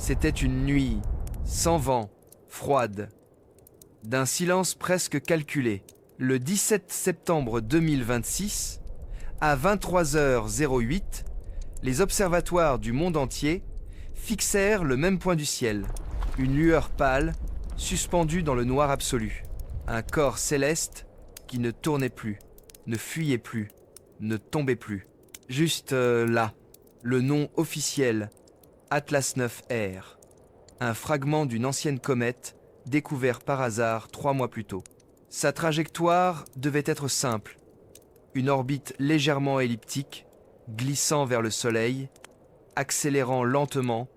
C'était une nuit, sans vent, froide, d'un silence presque calculé. Le 17 septembre 2026, à 23h08, les observatoires du monde entier fixèrent le même point du ciel, une lueur pâle, suspendue dans le noir absolu. Un corps céleste qui ne tournait plus, ne fuyait plus, ne tombait plus. Juste là, le nom officiel, Atlas 9R, un fragment d'une ancienne comète découvert par hasard 3 mois plus tôt. Sa trajectoire devait être simple, une orbite légèrement elliptique, glissant vers le Soleil, accélérant lentement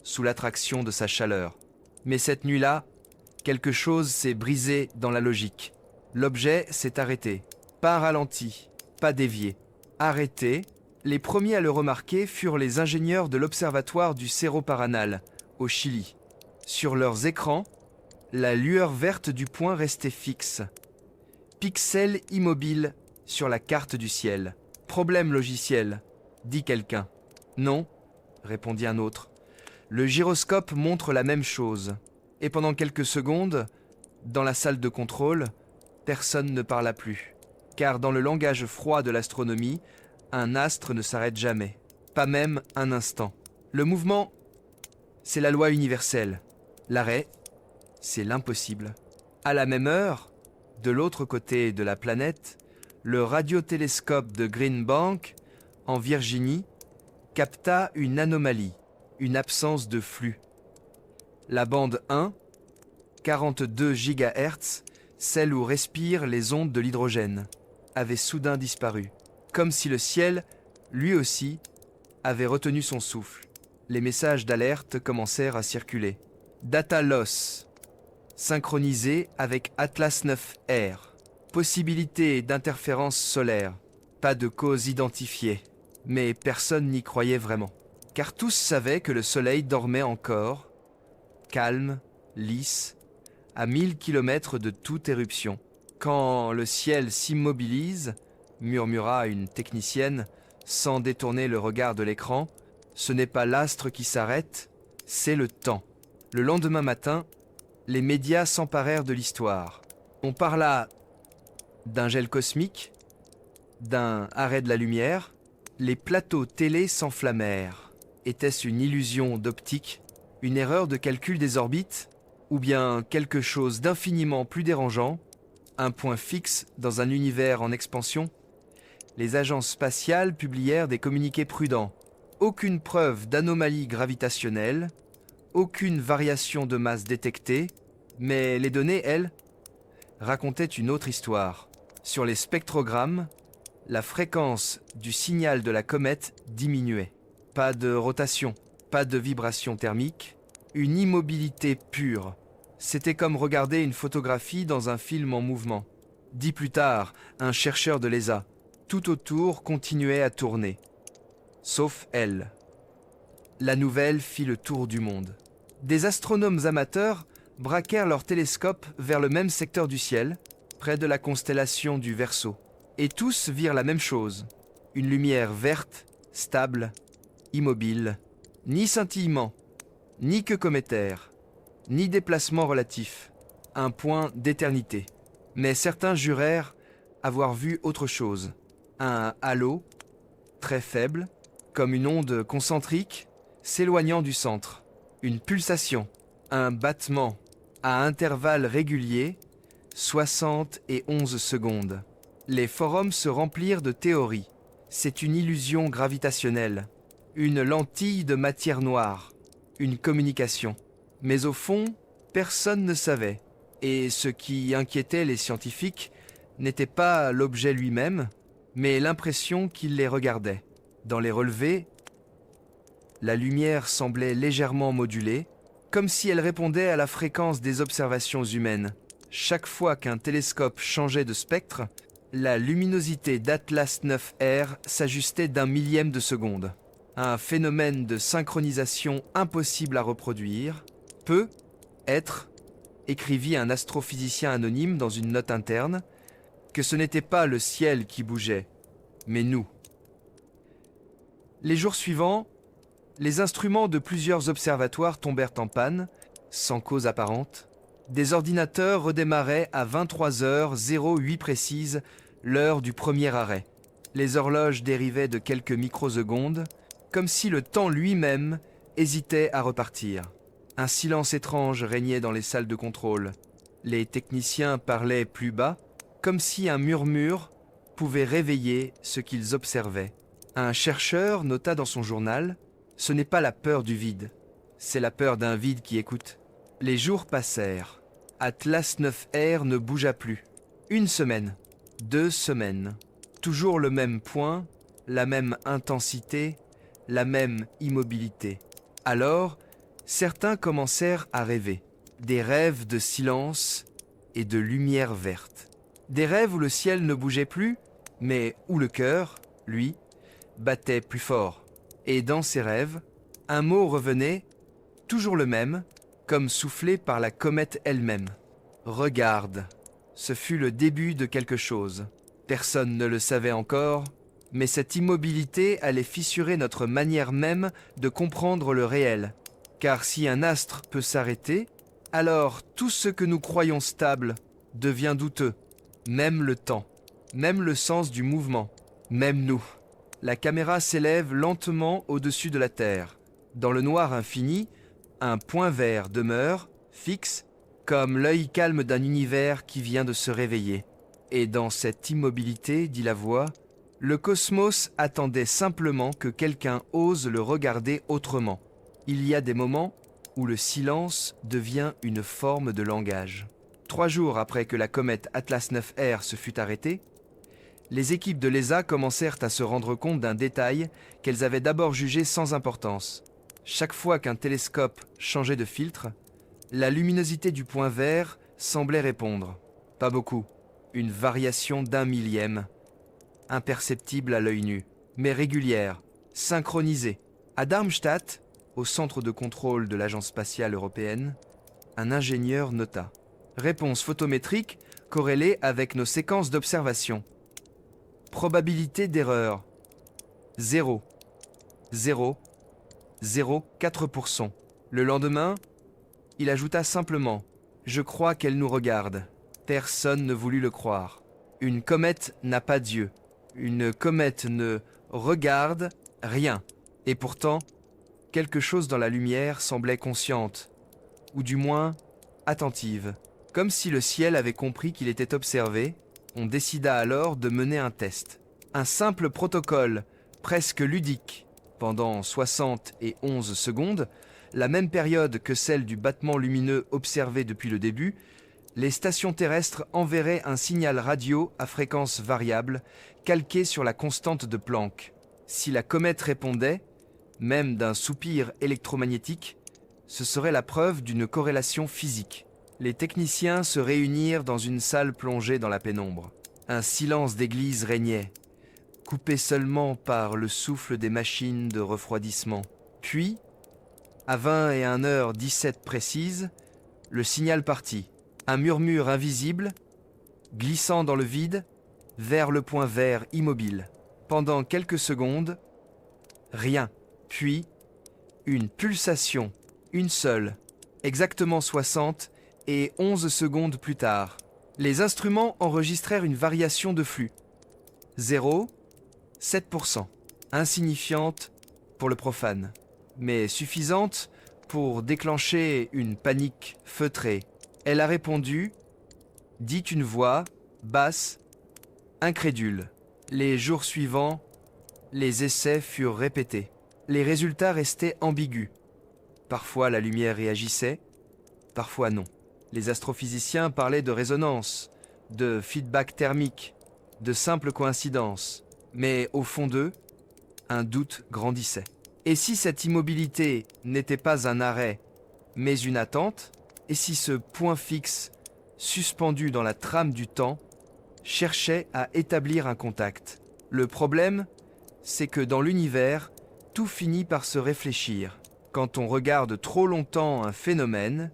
sous l'attraction de sa chaleur. Mais cette nuit-là, quelque chose s'est brisé dans la logique. L'objet s'est arrêté, pas ralenti, pas dévié. Arrêté, les premiers à le remarquer furent les ingénieurs de l'observatoire du Cerro Paranal, au Chili. Sur leurs écrans, la lueur verte du point restait fixe. Pixel immobile sur la carte du ciel. Problème logiciel, dit quelqu'un. Non, répondit un autre. Le gyroscope montre la même chose. Et pendant quelques secondes, dans la salle de contrôle, personne ne parla plus. Car dans le langage froid de l'astronomie, un astre ne s'arrête jamais, pas même un instant. Le mouvement, c'est la loi universelle. L'arrêt, c'est l'impossible. À la même heure, de l'autre côté de la planète, le radiotélescope de Green Bank, en Virginie, capta une anomalie, une absence de flux. La bande 1, 42 GHz, celle où respirent les ondes de l'hydrogène, avait soudain disparu, comme si le ciel, lui aussi, avait retenu son souffle. Les messages d'alerte commencèrent à circuler. Data loss, synchronisé avec Atlas 9R. Possibilité d'interférence solaire. Pas de cause identifiée. Mais personne n'y croyait vraiment. Car tous savaient que le soleil dormait encore, calme, lisse, à 1000 km de toute éruption. Quand le ciel s'immobilise, murmura une technicienne, sans détourner le regard de l'écran, ce n'est pas l'astre qui s'arrête, c'est le temps. Le lendemain matin, les médias s'emparèrent de l'histoire. On parla d'un gel cosmique, d'un arrêt de la lumière. Les plateaux télé s'enflammèrent. Était-ce une illusion d'optique, une erreur de calcul des orbites, ou bien quelque chose d'infiniment plus dérangeant, un point fixe dans un univers en expansion? Les agences spatiales publièrent des communiqués prudents. Aucune preuve d'anomalie gravitationnelle, aucune variation de masse détectée, mais les données, elles, racontaient une autre histoire. Sur les spectrogrammes, la fréquence du signal de la comète diminuait. Pas de rotation, pas de vibration thermique, une immobilité pure. C'était comme regarder une photographie dans un film en mouvement. 10 plus tard, un chercheur de l'ESA, tout autour continuait à tourner. Sauf elle. La nouvelle fit le tour du monde. Des astronomes amateurs braquèrent leurs télescopes vers le même secteur du ciel, près de la constellation du Verseau. Et tous virent la même chose. Une lumière verte, stable, immobile, ni scintillement, ni queue cométaire, ni déplacement relatif. Un point d'éternité. Mais certains jurèrent avoir vu autre chose. Un halo, très faible, comme une onde concentrique, s'éloignant du centre. Une pulsation, un battement, à intervalles réguliers, 71 secondes. Les forums se remplirent de théories. C'est une illusion gravitationnelle, une lentille de matière noire, une communication. Mais au fond, personne ne savait. Et ce qui inquiétait les scientifiques n'était pas l'objet lui-même, mais l'impression qu'ils les regardaient. Dans les relevés, la lumière semblait légèrement modulée, comme si elle répondait à la fréquence des observations humaines. Chaque fois qu'un télescope changeait de spectre, la luminosité d'Atlas 9R s'ajustait d'un millième de seconde. Un phénomène de synchronisation impossible à reproduire. Peut être, écrivit un astrophysicien anonyme dans une note interne, que ce n'était pas le ciel qui bougeait, mais nous. Les jours suivants, Les instruments de plusieurs observatoires tombèrent en panne, sans cause apparente. Des ordinateurs redémarraient à 23h08 précise, l'heure du premier arrêt. Les horloges dérivaient de quelques microsecondes, comme si le temps lui-même hésitait à repartir. Un silence étrange régnait dans les salles de contrôle. Les techniciens parlaient plus bas, comme si un murmure pouvait réveiller ce qu'ils observaient. Un chercheur nota dans son journal « Ce n'est pas la peur du vide, c'est la peur d'un vide qui écoute ». Les jours passèrent. Atlas 9R ne bougea plus. 1 semaine, 2 semaines. Toujours le même point, la même intensité, la même immobilité. Alors, certains commencèrent à rêver. Des rêves de silence et de lumière verte. Des rêves où le ciel ne bougeait plus, mais où le cœur, lui, battait plus fort. Et dans ces rêves, un mot revenait, toujours le même, comme soufflé par la comète elle-même. Regarde, ce fut le début de quelque chose. Personne ne le savait encore, mais cette immobilité allait fissurer notre manière même de comprendre le réel. Car si un astre peut s'arrêter, alors tout ce que nous croyons stable devient douteux. Même le temps, même le sens du mouvement, même nous. La caméra s'élève lentement au-dessus de la Terre. Dans le noir infini, un point vert demeure, fixe, comme l'œil calme d'un univers qui vient de se réveiller. Et dans cette immobilité, dit la voix, le cosmos attendait simplement que quelqu'un ose le regarder autrement. Il y a des moments où le silence devient une forme de langage. 3 jours après que la comète Atlas 9R se fut arrêtée, les équipes de l'ESA commencèrent à se rendre compte d'un détail qu'elles avaient d'abord jugé sans importance. Chaque fois qu'un télescope changeait de filtre, la luminosité du point vert semblait répondre. Pas beaucoup, une variation d'1 millième, imperceptible à l'œil nu, mais régulière, synchronisée. À Darmstadt, au centre de contrôle de l'Agence spatiale européenne, un ingénieur nota. Réponse photométrique corrélée avec nos séquences d'observation. Probabilité d'erreur 0,004%. Le lendemain, il ajouta simplement « Je crois qu'elle nous regarde ». Personne ne voulut le croire. Une comète n'a pas d'yeux. Une comète ne regarde rien. Et pourtant, quelque chose dans la lumière semblait consciente, ou du moins attentive. Comme si le ciel avait compris qu'il était observé, on décida alors de mener un test. Un simple protocole, presque ludique. Pendant 71 secondes, la même période que celle du battement lumineux observé depuis le début, les stations terrestres enverraient un signal radio à fréquence variable, calqué sur la constante de Planck. Si la comète répondait, même d'un soupir électromagnétique, ce serait la preuve d'une corrélation physique. Les techniciens se réunirent dans une salle plongée dans la pénombre. Un silence d'église régnait, coupé seulement par le souffle des machines de refroidissement. Puis, à 21h17 précise, le signal partit. Un murmure invisible, glissant dans le vide, vers le point vert immobile. Pendant quelques secondes, rien. Puis, une pulsation, une seule, exactement 60 et 11 secondes plus tard. Les instruments enregistrèrent une variation de flux. 0,7%. Insignifiante pour le profane, mais suffisante pour déclencher une panique feutrée. Elle a répondu, dit une voix, basse, incrédule. Les jours suivants, les essais furent répétés. Les résultats restaient ambigus. Parfois la lumière réagissait, parfois non. Les astrophysiciens parlaient de résonance, de feedback thermique, de simples coïncidences. Mais au fond d'eux, un doute grandissait. Et si cette immobilité n'était pas un arrêt, mais une attente? Et si ce point fixe, suspendu dans la trame du temps, cherchait à établir un contact? Le problème, c'est que dans l'univers, tout finit par se réfléchir. Quand on regarde trop longtemps un phénomène,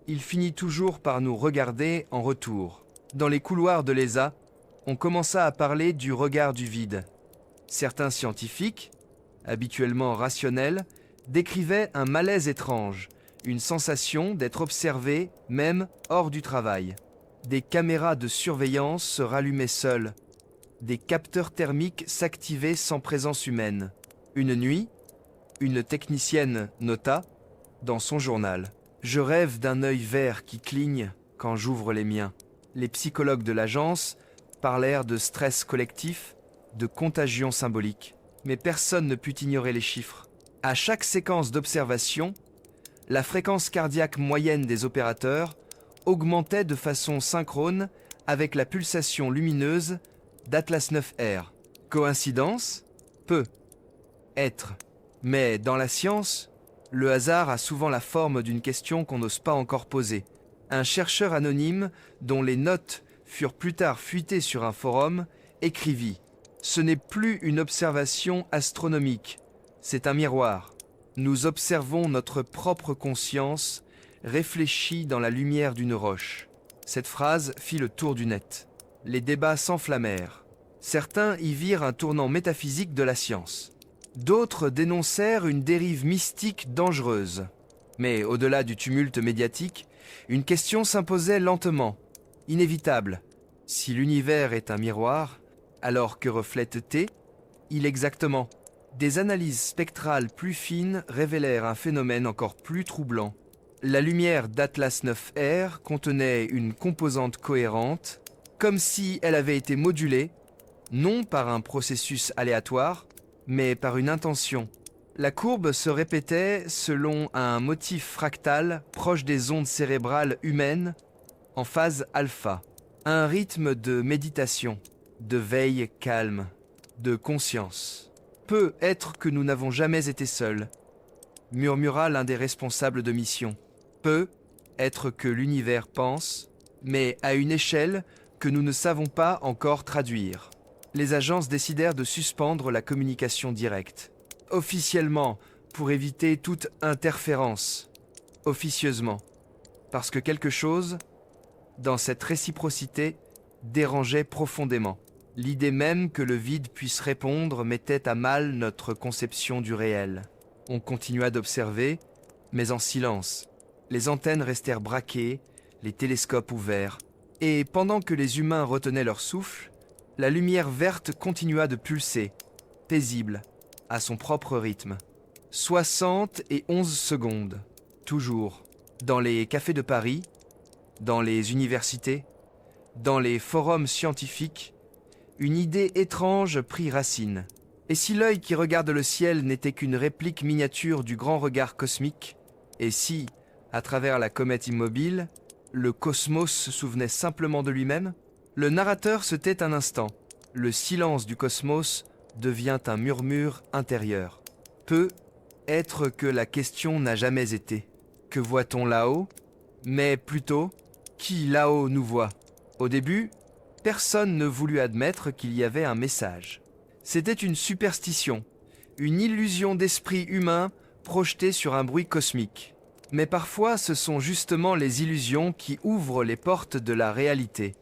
il finit toujours par nous regarder en retour. Dans les couloirs de l'ESA, on commença à parler du regard du vide. Certains scientifiques, habituellement rationnels, décrivait un malaise étrange, une sensation d'être observé même hors du travail. Des caméras de surveillance se rallumaient seules, des capteurs thermiques s'activaient sans présence humaine. Une nuit, une technicienne nota, dans son journal, « Je rêve d'un œil vert qui cligne quand j'ouvre les miens ». Les psychologues de l'agence parlèrent de stress collectif, de contagion symbolique. Mais personne ne put ignorer les chiffres. À chaque séquence d'observation, la fréquence cardiaque moyenne des opérateurs augmentait de façon synchrone avec la pulsation lumineuse d'Atlas 9R. Coïncidence? Peut être. Mais dans la science, le hasard a souvent la forme d'une question qu'on n'ose pas encore poser. Un chercheur anonyme, dont les notes furent plus tard fuitées sur un forum, écrivit « Ce n'est plus une observation astronomique, c'est un miroir. Nous observons notre propre conscience réfléchie dans la lumière d'une roche. » Cette phrase fit le tour du net. Les débats s'enflammèrent. Certains y virent un tournant métaphysique de la science. D'autres dénoncèrent une dérive mystique dangereuse. Mais au-delà du tumulte médiatique, une question s'imposait lentement, inévitable. Si l'univers est un miroir, alors que reflète-t-il exactement? Des analyses spectrales plus fines révélèrent un phénomène encore plus troublant. La lumière d'Atlas 9R contenait une composante cohérente, comme si elle avait été modulée, non par un processus aléatoire, mais par une intention. La courbe se répétait selon un motif fractal proche des ondes cérébrales humaines en phase alpha. Un rythme de méditation, de veille calme, de conscience. Peut être que nous n'avons jamais été seuls, murmura l'un des responsables de mission. Peut être que l'univers pense, mais à une échelle que nous ne savons pas encore traduire. Les agences décidèrent de suspendre la communication directe. Officiellement, pour éviter toute interférence. Officieusement. Parce que quelque chose, dans cette réciprocité, dérangeait profondément. L'idée même que le vide puisse répondre mettait à mal notre conception du réel. On continua d'observer, mais en silence. Les antennes restèrent braquées, les télescopes ouverts. Et pendant que les humains retenaient leur souffle, la lumière verte continua de pulser, paisible, à son propre rythme. 71 secondes, toujours, dans les cafés de Paris, dans les universités, dans les forums scientifiques, une idée étrange prit racine. Et si l'œil qui regarde le ciel n'était qu'une réplique miniature du grand regard cosmique, et si, à travers la comète immobile, le cosmos se souvenait simplement de lui-même? Le narrateur se tait un instant. Le silence du cosmos devient un murmure intérieur. Peut être que la question n'a jamais été « Que voit-on là-haut ?» mais plutôt « Qui là-haut nous voit ?» Au début, personne ne voulut admettre qu'il y avait un message. C'était une superstition, une illusion d'esprit humain projetée sur un bruit cosmique. Mais parfois, ce sont justement les illusions qui ouvrent les portes de la réalité.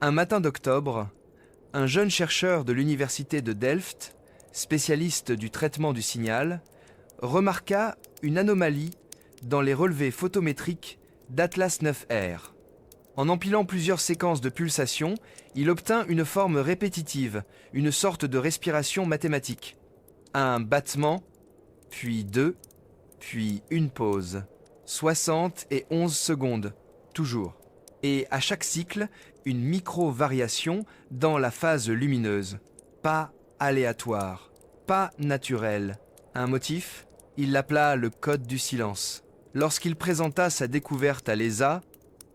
Un matin d'octobre, un jeune chercheur de l'université de Delft, spécialiste du traitement du signal, remarqua une anomalie dans les relevés photométriques d'Atlas 9R. En empilant plusieurs séquences de pulsations, il obtint une forme répétitive, une sorte de respiration mathématique. Un battement, puis deux, puis une pause. 71 secondes, toujours. Et à chaque cycle, une micro-variation dans la phase lumineuse. Pas aléatoire, pas naturel. Un motif? Il l'appela le code du silence. Lorsqu'il présenta sa découverte à l'ESA,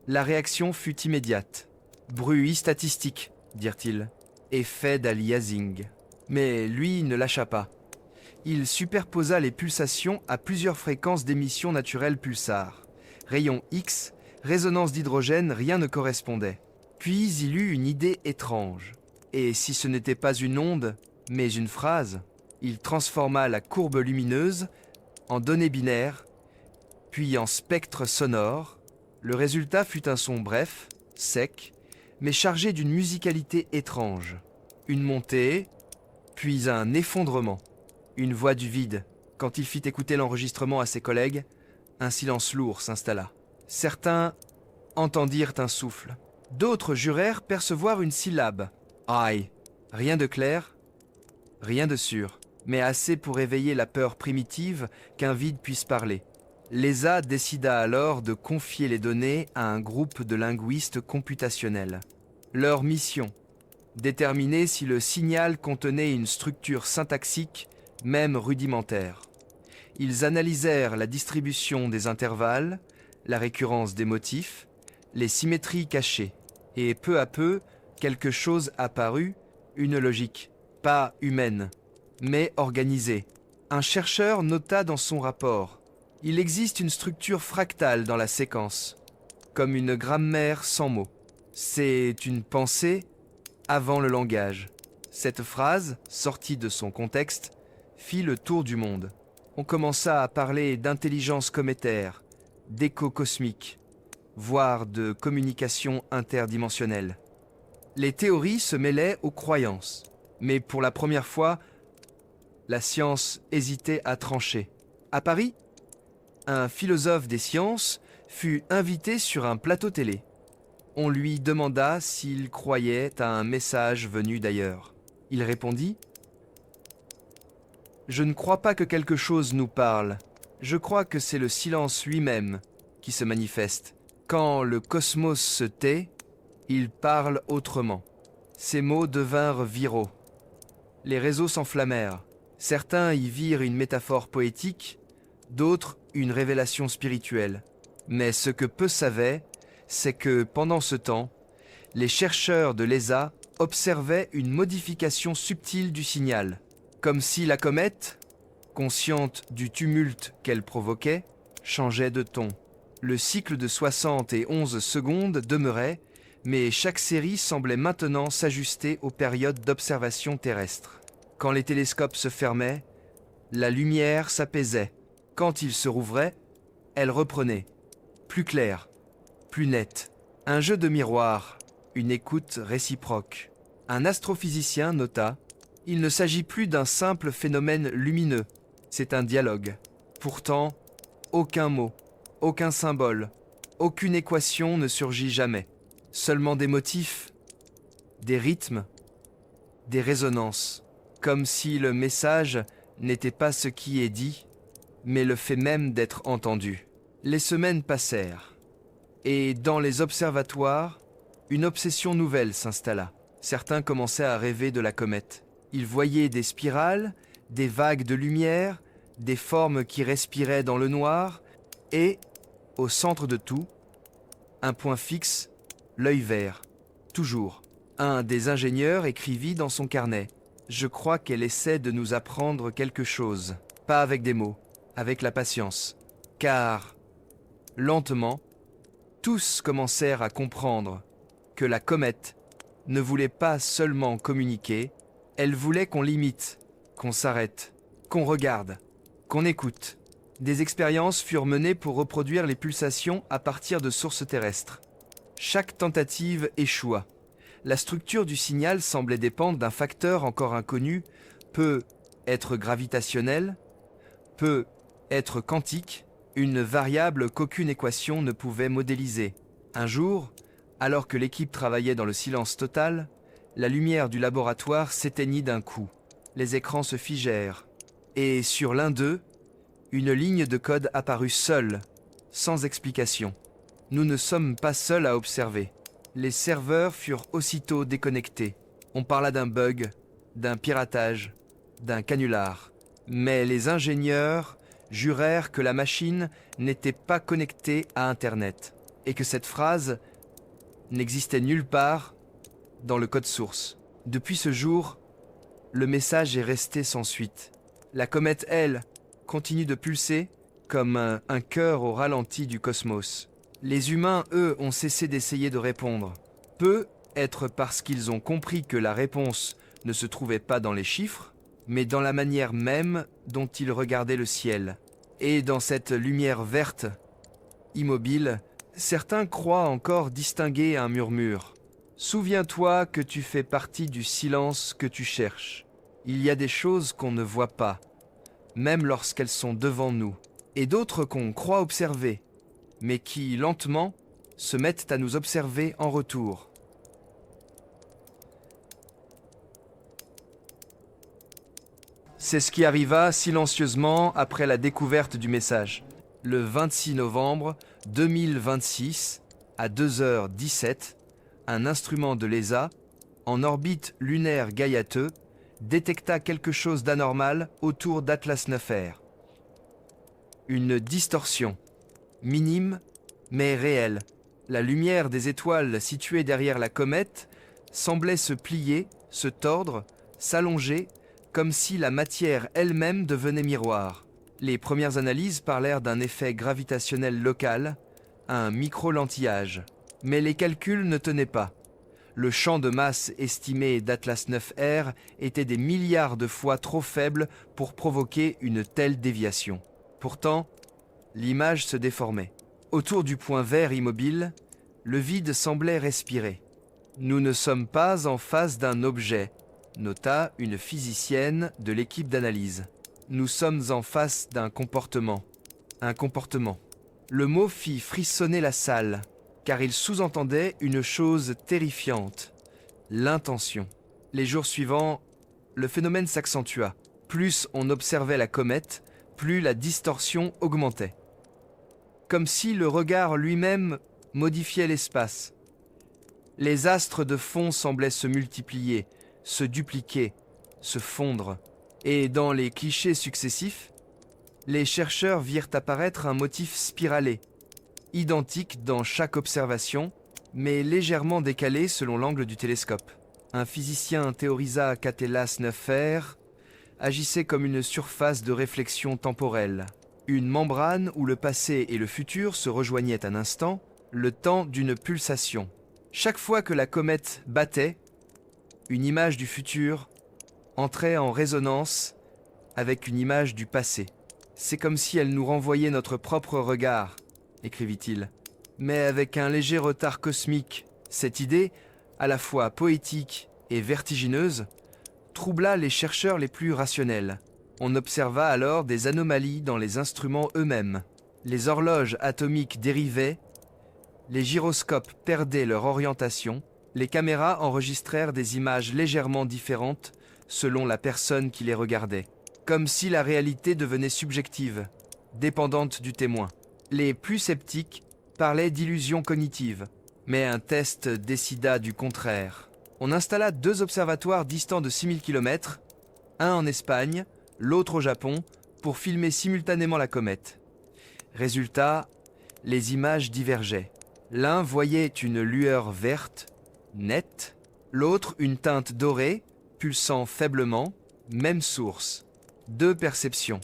la réaction fut immédiate. Bruit statistique, dirent-ils. Effet d'aliasing. Mais lui ne lâcha pas. Il superposa les pulsations à plusieurs fréquences d'émission naturelle pulsar. Rayon X, résonance d'hydrogène, rien ne correspondait. Puis il eut une idée étrange. Et si ce n'était pas une onde, mais une phrase, il transforma la courbe lumineuse en données binaires, puis en spectre sonore. Le résultat fut un son bref, sec, mais chargé d'une musicalité étrange. Une montée, puis un effondrement. Une voix du vide. Quand il fit écouter l'enregistrement à ses collègues, un silence lourd s'installa. Certains entendirent un souffle. D'autres jurèrent percevoir une syllabe. Aïe, rien de clair, rien de sûr, mais assez pour éveiller la peur primitive qu'un vide puisse parler. L'ESA décida alors de confier les données à un groupe de linguistes computationnels. Leur mission: déterminer si le signal contenait une structure syntaxique, même rudimentaire. Ils analysèrent la distribution des intervalles, la récurrence des motifs, les symétries cachées, et peu à peu, quelque chose apparut, une logique, pas humaine, mais organisée. Un chercheur nota dans son rapport: il existe une structure fractale dans la séquence, comme une grammaire sans mots. C'est une pensée avant le langage. Cette phrase, sortie de son contexte, fit le tour du monde. On commença à parler d'intelligence cométaire, d'écho cosmique, voire de communication interdimensionnelle. Les théories se mêlaient aux croyances, mais pour la première fois, la science hésitait à trancher. À Paris, un philosophe des sciences fut invité sur un plateau télé. On lui demanda s'il croyait à un message venu d'ailleurs. Il répondit: « Je ne crois pas que quelque chose nous parle. Je crois que c'est le silence lui-même qui se manifeste. Quand le cosmos se tait, il parle autrement. » Ces mots devinrent viraux. Les réseaux s'enflammèrent. Certains y virent une métaphore poétique, d'autres une révélation spirituelle. Mais ce que peu savaient, c'est que pendant ce temps, les chercheurs de l'ESA observaient une modification subtile du signal, comme si la comète, consciente du tumulte qu'elle provoquait, changeait de ton. Le cycle de 71 secondes demeurait, mais chaque série semblait maintenant s'ajuster aux périodes d'observation terrestre. Quand les télescopes se fermaient, la lumière s'apaisait. Quand ils se rouvraient, elle reprenait, plus claire, plus nette. Un jeu de miroir, une écoute réciproque. Un astrophysicien nota: « Il ne s'agit plus d'un simple phénomène lumineux, c'est un dialogue. » Pourtant, aucun mot, aucun symbole, aucune équation ne surgit jamais. Seulement des motifs, des rythmes, des résonances, comme si le message n'était pas ce qui est dit, mais le fait même d'être entendu. Les semaines passèrent, et dans les observatoires, une obsession nouvelle s'installa. Certains commençaient à rêver de la comète. Ils voyaient des spirales, des vagues de lumière, des formes qui respiraient dans le noir, et, au centre de tout, un point fixe, l'œil vert. Toujours. Un des ingénieurs écrivit dans son carnet: « Je crois qu'elle essaie de nous apprendre quelque chose. Pas avec des mots, avec la patience. » Car, lentement, tous commencèrent à comprendre que la comète ne voulait pas seulement communiquer, elle voulait qu'on l'imite, qu'on s'arrête, qu'on regarde, qu'on écoute. Des expériences furent menées pour reproduire les pulsations à partir de sources terrestres. Chaque tentative échoua. La structure du signal semblait dépendre d'un facteur encore inconnu, peut être gravitationnel, peut être quantique, une variable qu'aucune équation ne pouvait modéliser. Un jour, alors que l'équipe travaillait dans le silence total, la lumière du laboratoire s'éteignit d'un coup. Les écrans se figèrent, et sur l'un d'eux, une ligne de code apparut seule, sans explication. Nous ne sommes pas seuls à observer. Les serveurs furent aussitôt déconnectés. On parla d'un bug, d'un piratage, d'un canular. Mais les ingénieurs jurèrent que la machine n'était pas connectée à Internet et que cette phrase n'existait nulle part dans le code source. Depuis ce jour, le message est resté sans suite. La comète, elle, continue de pulser comme un cœur au ralenti du cosmos. Les humains, eux, ont cessé d'essayer de répondre. Peut être parce qu'ils ont compris que la réponse ne se trouvait pas dans les chiffres, mais dans la manière même dont ils regardaient le ciel. Et dans cette lumière verte, immobile, certains croient encore distinguer un murmure. « Souviens-toi que tu fais partie du silence que tu cherches. Il y a des choses qu'on ne voit pas, même lorsqu'elles sont devant nous, et d'autres qu'on croit observer, mais qui, lentement, se mettent à nous observer en retour. C'est ce qui arriva silencieusement après la découverte du message. Le 26 novembre 2026, à 2h17, un instrument de l'ESA, en orbite lunaire Gaia 2, détecta quelque chose d'anormal autour d'Atlas 9R. Une distorsion, minime mais réelle. La lumière des étoiles situées derrière la comète semblait se plier, se tordre, s'allonger, comme si la matière elle-même devenait miroir. Les premières analyses parlèrent d'un effet gravitationnel local, un micro-lentillage. Mais les calculs ne tenaient pas. Le champ de masse estimé d'Atlas 9R était des milliards de fois trop faible pour provoquer une telle déviation. Pourtant, l'image se déformait. Autour du point vert immobile, le vide semblait respirer. « Nous ne sommes pas en face d'un objet », nota une physicienne de l'équipe d'analyse. « Nous sommes en face d'un comportement. Un comportement. » Le mot fit frissonner la salle, car il sous-entendait une chose terrifiante, l'intention. Les jours suivants, le phénomène s'accentua. Plus on observait la comète, plus la distorsion augmentait. Comme si le regard lui-même modifiait l'espace. Les astres de fond semblaient se multiplier, se dupliquer, se fondre. Et dans les clichés successifs, les chercheurs virent apparaître un motif spiralé, identique dans chaque observation, mais légèrement décalé selon l'angle du télescope. Un physicien théorisa qu'Atlas 9R agissait comme une surface de réflexion temporelle, une membrane où le passé et le futur se rejoignaient un instant, le temps d'une pulsation. Chaque fois que la comète battait, une image du futur entrait en résonance avec une image du passé. C'est comme si elle nous renvoyait notre propre regard, écrivit-il. Mais avec un léger retard cosmique, cette idée, à la fois poétique et vertigineuse, troubla les chercheurs les plus rationnels. On observa alors des anomalies dans les instruments eux-mêmes. Les horloges atomiques dérivaient, les gyroscopes perdaient leur orientation, les caméras enregistrèrent des images légèrement différentes selon la personne qui les regardait. Comme si la réalité devenait subjective, dépendante du témoin. Les plus sceptiques parlaient d'illusions cognitives, mais un test décida du contraire. On installa 2 observatoires distants de 6000 km, un en Espagne, l'autre au Japon, pour filmer simultanément la comète. Résultat, les images divergeaient. L'un voyait une lueur verte, nette, l'autre une teinte dorée, pulsant faiblement, même source. 2 perceptions,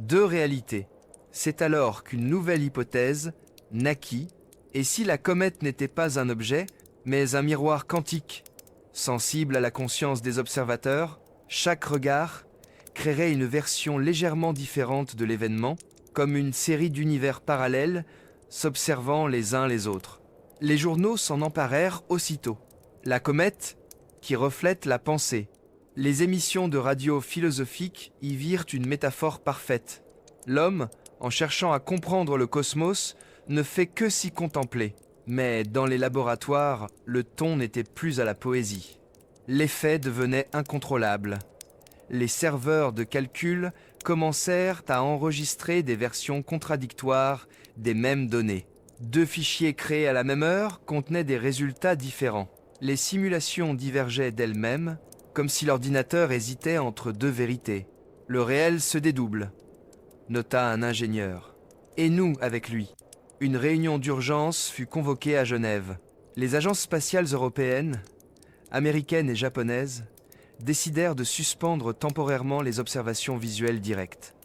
2 réalités. C'est alors qu'une nouvelle hypothèse naquit, et si la comète n'était pas un objet, mais un miroir quantique, sensible à la conscience des observateurs, chaque regard créerait une version légèrement différente de l'événement, comme une série d'univers parallèles s'observant les uns les autres. Les journaux s'en emparèrent aussitôt. La comète, qui reflète la pensée. Les émissions de radio philosophiques y virent une métaphore parfaite. L'homme, en cherchant à comprendre le cosmos, ne fait que s'y contempler. Mais dans les laboratoires, le ton n'était plus à la poésie. L'effet devenait incontrôlable. Les serveurs de calcul commencèrent à enregistrer des versions contradictoires des mêmes données. 2 fichiers créés à la même heure contenaient des résultats différents. Les simulations divergeaient d'elles-mêmes, comme si l'ordinateur hésitait entre 2 vérités. Le réel se dédouble, nota un ingénieur. Et nous avec lui. Une réunion d'urgence fut convoquée à Genève. Les agences spatiales européennes, américaines et japonaises, décidèrent de suspendre temporairement les observations visuelles directes.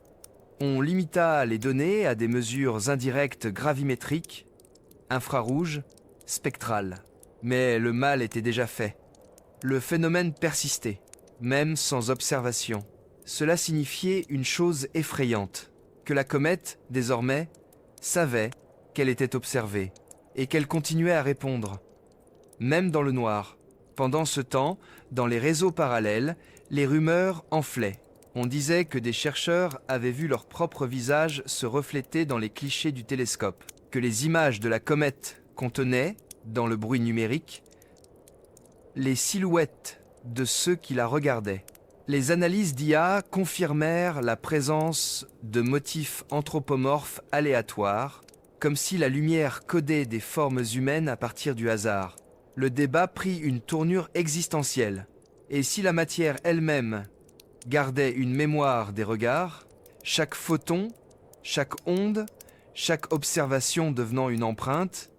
On limita les données à des mesures indirectes gravimétriques, infrarouges, spectrales. Mais le mal était déjà fait. Le phénomène persistait, même sans observation. Cela signifiait une chose effrayante, que la comète, désormais, savait qu'elle était observée, et qu'elle continuait à répondre, même dans le noir. Pendant ce temps, dans les réseaux parallèles, les rumeurs enflaient. On disait que des chercheurs avaient vu leur propre visage se refléter dans les clichés du télescope, que les images de la comète contenaient, dans le bruit numérique, les silhouettes de ceux qui la regardaient. Les analyses d'IA confirmèrent la présence de motifs anthropomorphes aléatoires, comme si la lumière codait des formes humaines à partir du hasard. Le débat prit une tournure existentielle. Et si la matière elle-même gardait une mémoire des regards, chaque photon, chaque onde, chaque observation devenant une empreinte,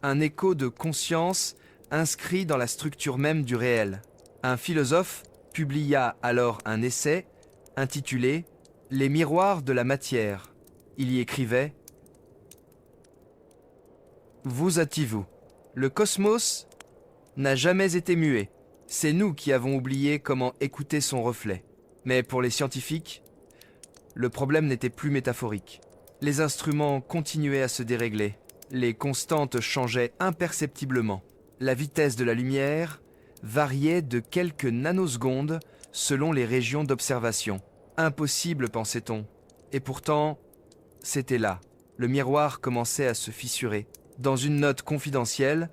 un écho de conscience inscrit dans la structure même du réel. Un philosophe publia alors un essai intitulé « Les miroirs de la matière ». Il y écrivait « Vous hâtez-vous, le cosmos n'a jamais été muet. C'est nous qui avons oublié comment écouter son reflet. Mais pour les scientifiques, le problème n'était plus métaphorique. Les instruments continuaient à se dérégler. Les constantes changeaient imperceptiblement. La vitesse de la lumière variait de quelques nanosecondes selon les régions d'observation. Impossible, pensait-on. Et pourtant, c'était là. Le miroir commençait à se fissurer. Dans une note confidentielle,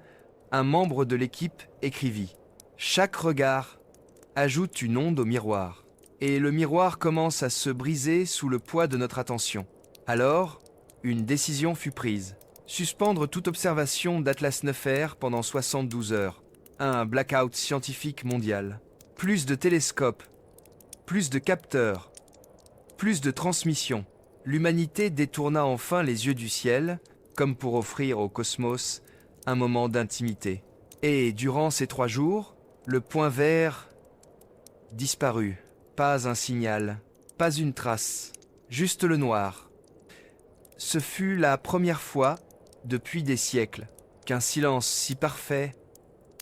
un membre de l'équipe écrivit « Chaque regard ajoute une onde au miroir. Et le miroir commence à se briser sous le poids de notre attention. » Alors, une décision fut prise. Suspendre toute observation d'Atlas 9R pendant 72 heures. Un blackout scientifique mondial. Plus de télescopes, plus de capteurs, plus de transmissions. L'humanité détourna enfin les yeux du ciel, comme pour offrir au cosmos un moment d'intimité. Et durant ces 3 jours, le point vert disparut. Pas un signal, pas une trace, juste le noir. Ce fut la première fois, depuis des siècles, qu'un silence si parfait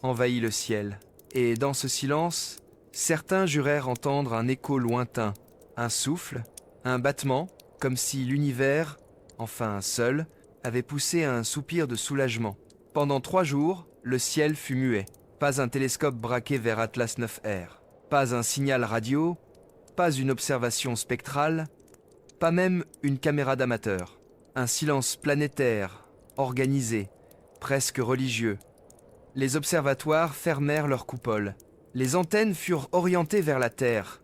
envahit le ciel. Et dans ce silence, certains jurèrent entendre un écho lointain, un souffle, un battement, comme si l'univers, enfin seul, avait poussé un soupir de soulagement. Pendant 3 jours, le ciel fut muet. Pas un télescope braqué vers Atlas 9R. Pas un signal radio, pas une observation spectrale, pas même une caméra d'amateur. Un silence planétaire, organisé, presque religieux. Les observatoires fermèrent leurs coupoles. Les antennes furent orientées vers la Terre,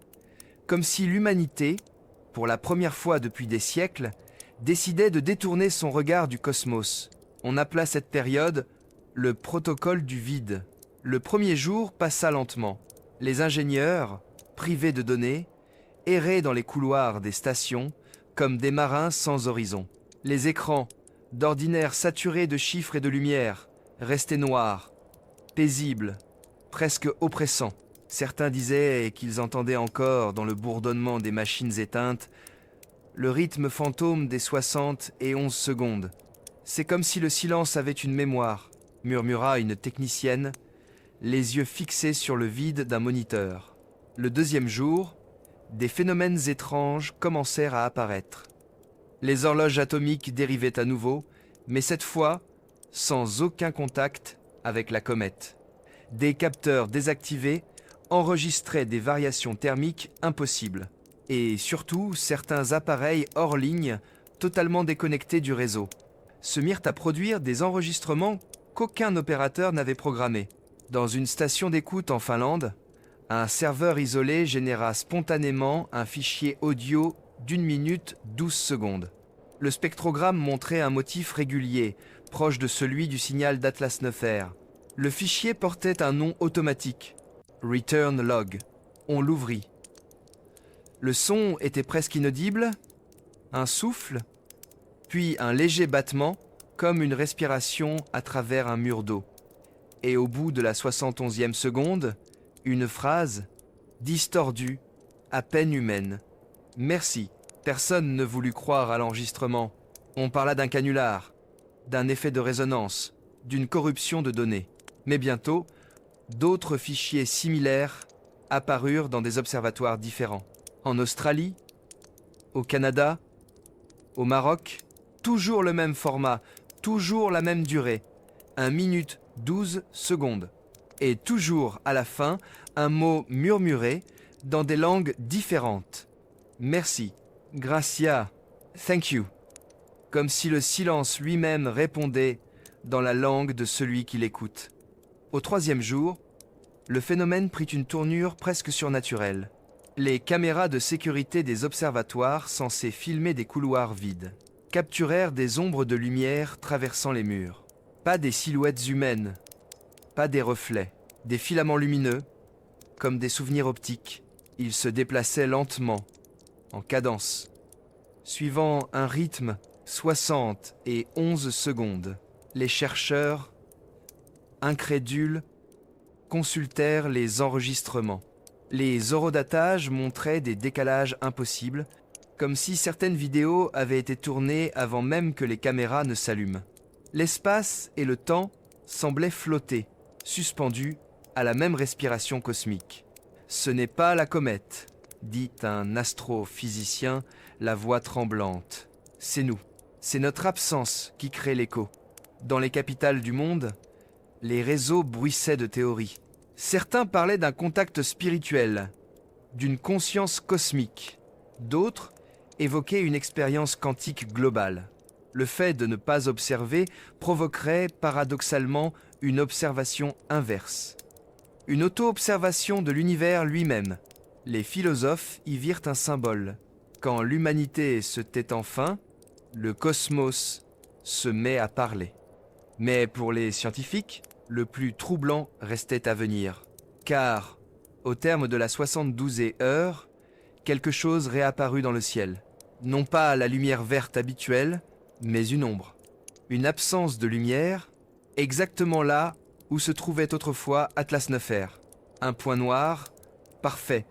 comme si l'humanité, pour la première fois depuis des siècles, décidait de détourner son regard du cosmos. On appela cette période le protocole du vide. Le premier jour passa lentement. Les ingénieurs, privés de données, erraient dans les couloirs des stations comme des marins sans horizon. Les écrans, d'ordinaire saturés de chiffres et de lumière, restaient noirs, paisibles, presque oppressants. Certains disaient qu'ils entendaient encore, dans le bourdonnement des machines éteintes, le rythme fantôme des 71 secondes. C'est comme si le silence avait une mémoire, murmura une technicienne, les yeux fixés sur le vide d'un moniteur. Le deuxième jour, des phénomènes étranges commencèrent à apparaître. Les horloges atomiques dérivaient à nouveau, mais cette fois, sans aucun contact avec la comète. Des capteurs désactivés enregistraient des variations thermiques impossibles. Et surtout, certains appareils hors ligne, totalement déconnectés du réseau, se mirent à produire des enregistrements qu'aucun opérateur n'avait programmés. Dans une station d'écoute en Finlande, un serveur isolé généra spontanément un fichier audio d'1 minute 12 secondes. Le spectrogramme montrait un motif régulier, proche de celui du signal d'Atlas 9R. Le fichier portait un nom automatique, Return Log. On l'ouvrit. Le son était presque inaudible, un souffle, puis un léger battement, comme une respiration à travers un mur d'eau. Et au bout de la 71e seconde, une phrase, distordue, à peine humaine. « Merci ». Personne ne voulut croire à l'enregistrement. On parla d'un canular, d'un effet de résonance, d'une corruption de données. Mais bientôt, d'autres fichiers similaires apparurent dans des observatoires différents. En Australie, au Canada, au Maroc, toujours le même format, toujours la même durée, 1 minute 12 secondes. Et toujours à la fin, un mot murmuré dans des langues différentes. Merci, gracia, thank you. Comme si le silence lui-même répondait dans la langue de celui qui l'écoute. Au troisième jour, le phénomène prit une tournure presque surnaturelle. Les caméras de sécurité des observatoires censés filmer des couloirs vides capturèrent des ombres de lumière traversant les murs. Pas des silhouettes humaines, pas des reflets, des filaments lumineux, comme des souvenirs optiques. Ils se déplaçaient lentement, en cadence, suivant un rythme 60 et 11 secondes. Les chercheurs, incrédules, consultèrent les enregistrements. Les horodatages montraient des décalages impossibles, comme si certaines vidéos avaient été tournées avant même que les caméras ne s'allument. L'espace et le temps semblaient flotter, suspendus à la même respiration cosmique. « Ce n'est pas la comète », dit un astrophysicien, la voix tremblante. « C'est nous. C'est notre absence qui crée l'écho. » Dans les capitales du monde, les réseaux bruissaient de théories. Certains parlaient d'un contact spirituel, d'une conscience cosmique. D'autres évoquaient une expérience quantique globale. Le fait de ne pas observer provoquerait paradoxalement une observation inverse. Une auto-observation de l'univers lui-même. Les philosophes y virent un symbole. Quand l'humanité se tait enfin, le cosmos se met à parler. Mais pour les scientifiques, le plus troublant restait à venir. Car, au terme de la 72e heure, quelque chose réapparut dans le ciel. Non pas la lumière verte habituelle, mais une ombre. Une absence de lumière, exactement là où se trouvait autrefois Atlas 9R. Un point noir, parfait,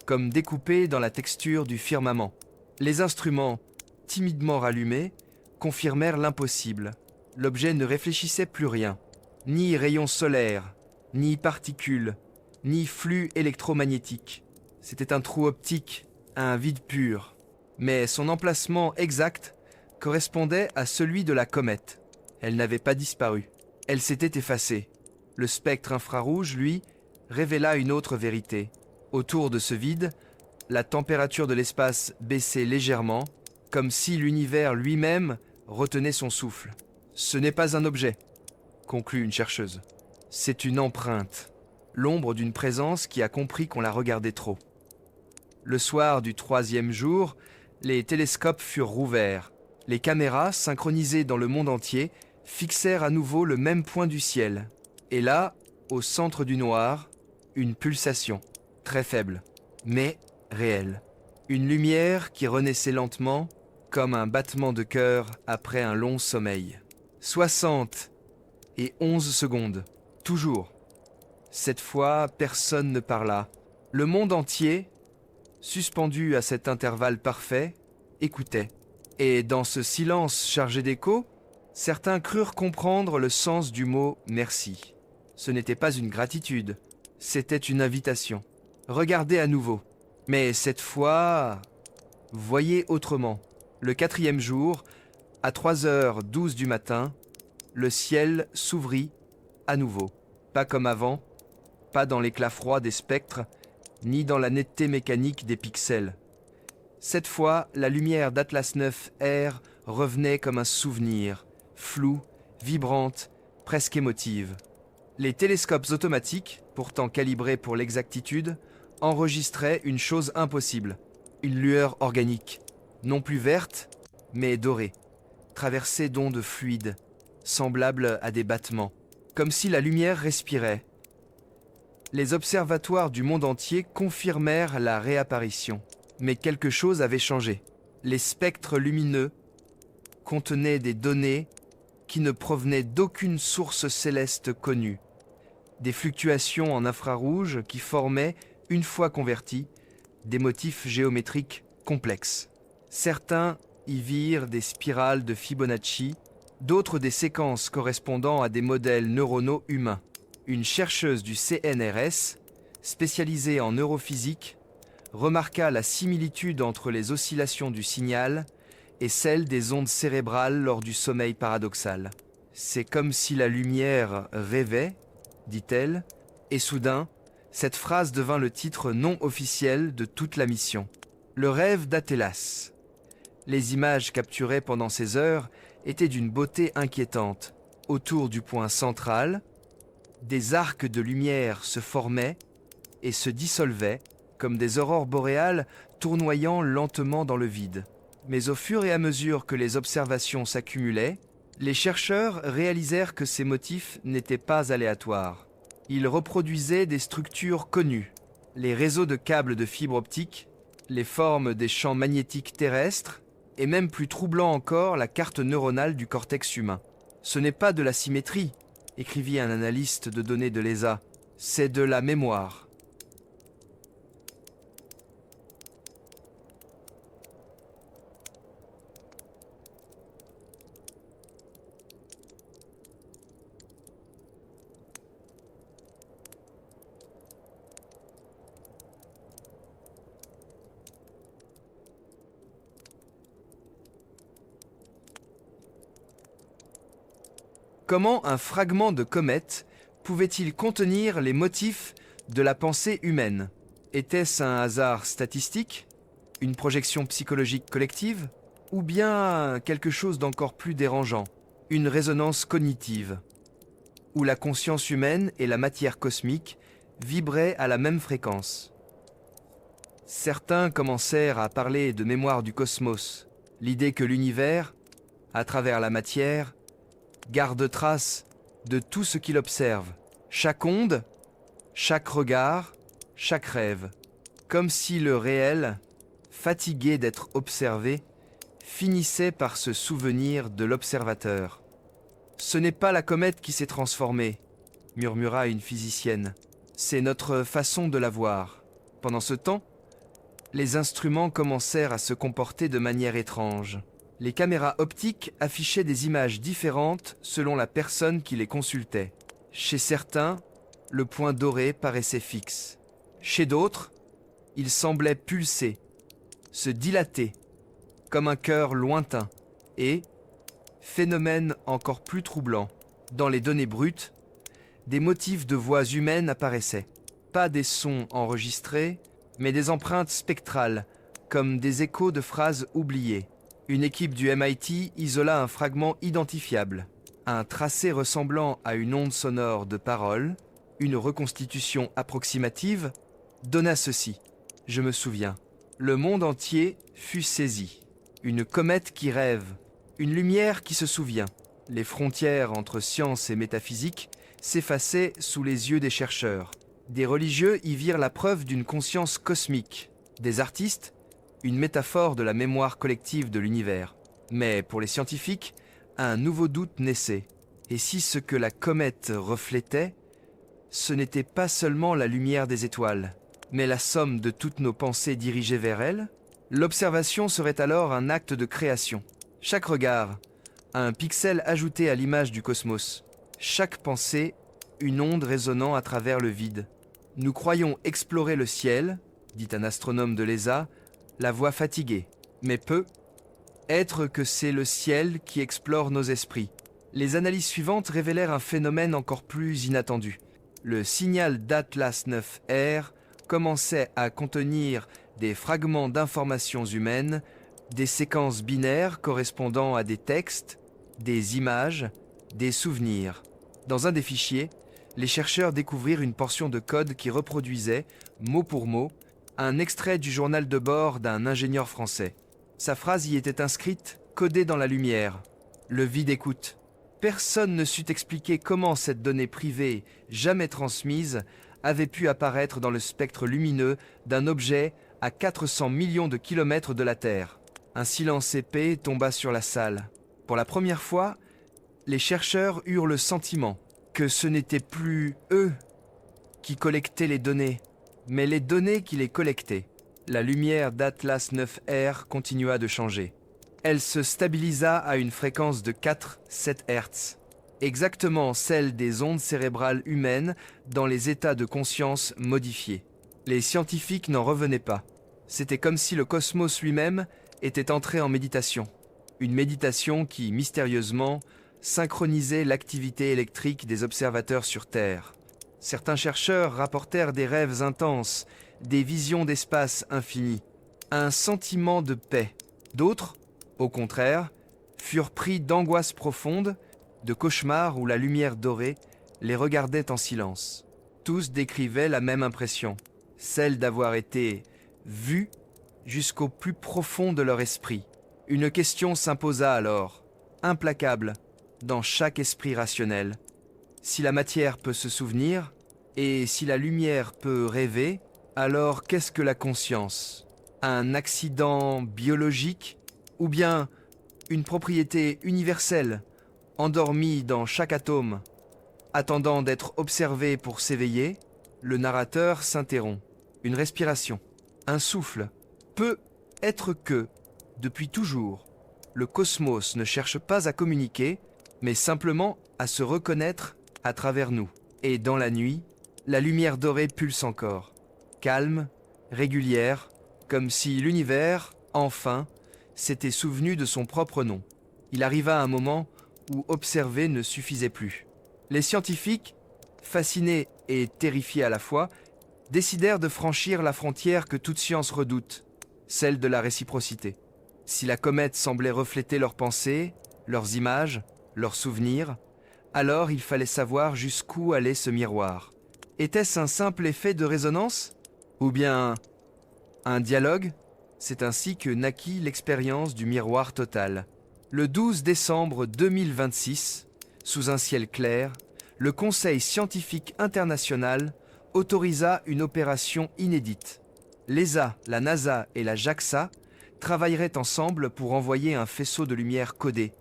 comme découpé dans la texture du firmament. Les instruments, timidement rallumés, confirmèrent l'impossible. L'objet ne réfléchissait plus rien. Ni rayons solaires, ni particules, ni flux électromagnétiques. C'était un trou optique, un vide pur. Mais son emplacement exact correspondait à celui de la comète. Elle n'avait pas disparu. Elle s'était effacée. Le spectre infrarouge, lui, révéla une autre vérité. Autour de ce vide, la température de l'espace baissait légèrement, comme si l'univers lui-même retenait son souffle. « Ce n'est pas un objet », conclut une chercheuse. « C'est une empreinte, l'ombre d'une présence qui a compris qu'on la regardait trop. » Le soir du troisième jour, les télescopes furent rouverts. Les caméras, synchronisées dans le monde entier, fixèrent à nouveau le même point du ciel. Et là, au centre du noir, une pulsation, très faible, mais réelle. Une lumière qui renaissait lentement, comme un battement de cœur après un long sommeil. 60 et 11 secondes, toujours. Cette fois, personne ne parla. Le monde entier, suspendu à cet intervalle parfait, écoutait. Et dans ce silence chargé d'écho, certains crurent comprendre le sens du mot « merci ». Ce n'était pas une gratitude, c'était une invitation. Regardez à nouveau. Mais cette fois, voyez autrement. Le quatrième jour, à 3h12 du matin, le ciel s'ouvrit à nouveau. Pas comme avant, pas dans l'éclat froid des spectres, ni dans la netteté mécanique des pixels. Cette fois, la lumière d'Atlas 9R revenait comme un souvenir, floue, vibrante, presque émotive. Les télescopes automatiques, pourtant calibrés pour l'exactitude, enregistraient une chose impossible, une lueur organique, non plus verte, mais dorée, traversée d'ondes fluides, semblables à des battements, comme si la lumière respirait. Les observatoires du monde entier confirmèrent la réapparition. Mais quelque chose avait changé. Les spectres lumineux contenaient des données qui ne provenaient d'aucune source céleste connue. Des fluctuations en infrarouge qui formaient, une fois convertis, des motifs géométriques complexes. Certains y virent des spirales de Fibonacci, d'autres des séquences correspondant à des modèles neuronaux humains. Une chercheuse du CNRS, spécialisée en neurophysique, remarqua la similitude entre les oscillations du signal et celles des ondes cérébrales lors du sommeil paradoxal. « C'est comme si la lumière rêvait, dit-elle, et soudain, Cette phrase devint le titre non officiel de toute la mission. Le rêve d'Athélas. Les images capturées pendant ces heures étaient d'une beauté inquiétante. Autour du point central, des arcs de lumière se formaient et se dissolvaient comme des aurores boréales tournoyant lentement dans le vide. Mais au fur et à mesure que les observations s'accumulaient, les chercheurs réalisèrent que ces motifs n'étaient pas aléatoires. Ils reproduisaient des structures connues, les réseaux de câbles de fibre optique, les formes des champs magnétiques terrestres, et même plus troublant encore, la carte neuronale du cortex humain. Ce n'est pas de la symétrie, écrivit un analyste de données de l'ESA, c'est de la mémoire. Comment un fragment de comète pouvait-il contenir les motifs de la pensée humaine? Était-ce un hasard statistique, une projection psychologique collective, ou bien quelque chose d'encore plus dérangeant, une résonance cognitive, où la conscience humaine et la matière cosmique vibraient à la même fréquence? Certains commencèrent à parler de mémoire du cosmos, l'idée que l'univers, à travers la matière, garde trace de tout ce qu'il observe, chaque onde, chaque regard, chaque rêve, comme si le réel, fatigué d'être observé, finissait par se souvenir de l'observateur. « Ce n'est pas la comète qui s'est transformée », murmura une physicienne, « c'est notre façon de la voir. » Pendant ce temps, les instruments commencèrent à se comporter de manière étrange. Les caméras optiques affichaient des images différentes selon la personne qui les consultait. Chez certains, le point doré paraissait fixe. Chez d'autres, il semblait pulser, se dilater, comme un cœur lointain. Et, phénomène encore plus troublant, dans les données brutes, des motifs de voix humaines apparaissaient. Pas des sons enregistrés, mais des empreintes spectrales, comme des échos de phrases oubliées. Une équipe du MIT isola un fragment identifiable, un tracé ressemblant à une onde sonore de parole. Une reconstitution approximative donna ceci. Je me souviens. Le monde entier fut saisi. Une comète qui rêve, une lumière qui se souvient. Les frontières entre science et métaphysique s'effaçaient sous les yeux des chercheurs. Des religieux y virent la preuve d'une conscience cosmique. Des artistes, une métaphore de la mémoire collective de l'univers. Mais pour les scientifiques, un nouveau doute naissait. Et si ce que la comète reflétait, ce n'était pas seulement la lumière des étoiles, mais la somme de toutes nos pensées dirigées vers elle? L'observation serait alors un acte de création. Chaque regard, un pixel ajouté à l'image du cosmos. Chaque pensée, une onde résonnant à travers le vide. Nous croyons explorer le ciel, dit un astronome de l'ESA, la voix fatiguée, mais peu. Être que c'est le ciel qui explore nos esprits. Les analyses suivantes révélèrent un phénomène encore plus inattendu. Le signal d'Atlas 9R commençait à contenir des fragments d'informations humaines, des séquences binaires correspondant à des textes, des images, des souvenirs. Dans un des fichiers, les chercheurs découvrirent une portion de code qui reproduisait, mot pour mot, un extrait du journal de bord d'un ingénieur français. Sa phrase y était inscrite, codée dans la lumière. Le vide écoute. Personne ne sut expliquer comment cette donnée privée, jamais transmise, avait pu apparaître dans le spectre lumineux d'un objet à 400 millions de kilomètres de la Terre. Un silence épais tomba sur la salle. Pour la première fois, les chercheurs eurent le sentiment que ce n'était plus eux qui collectaient les données, mais les données qui les collectaient. La lumière d'Atlas 9R continua de changer. Elle se stabilisa à une fréquence de 4,7 Hz, exactement celle des ondes cérébrales humaines dans les états de conscience modifiés. Les scientifiques n'en revenaient pas. C'était comme si le cosmos lui-même était entré en méditation. Une méditation qui, mystérieusement, synchronisait l'activité électrique des observateurs sur Terre. Certains chercheurs rapportèrent des rêves intenses, des visions d'espace infini, un sentiment de paix. D'autres, au contraire, furent pris d'angoisse profonde, de cauchemars où la lumière dorée les regardait en silence. Tous décrivaient la même impression, celle d'avoir été vus jusqu'au plus profond de leur esprit. Une question s'imposa alors, implacable, dans chaque esprit rationnel. Si la matière peut se souvenir, et si la lumière peut rêver, alors qu'est-ce que la conscience? Un accident biologique ou bien une propriété universelle, endormie dans chaque atome, attendant d'être observée pour s'éveiller? Le narrateur s'interrompt. Une respiration, un souffle, peut être que, depuis toujours, le cosmos ne cherche pas à communiquer, mais simplement à se reconnaître à travers nous. Et dans la nuit, la lumière dorée pulse encore, calme, régulière, comme si l'univers, enfin, s'était souvenu de son propre nom. Il arriva un moment où observer ne suffisait plus. Les scientifiques, fascinés et terrifiés à la fois, décidèrent de franchir la frontière que toute science redoute, celle de la réciprocité. Si la comète semblait refléter leurs pensées, leurs images, leurs souvenirs, alors il fallait savoir jusqu'où allait ce miroir. Était-ce un simple effet de résonance? Ou bien un dialogue? C'est ainsi que naquit l'expérience du miroir total. Le 12 décembre 2026, sous un ciel clair, le Conseil scientifique international autorisa une opération inédite. L'ESA, la NASA et la JAXA travailleraient ensemble pour envoyer un faisceau de lumière codé,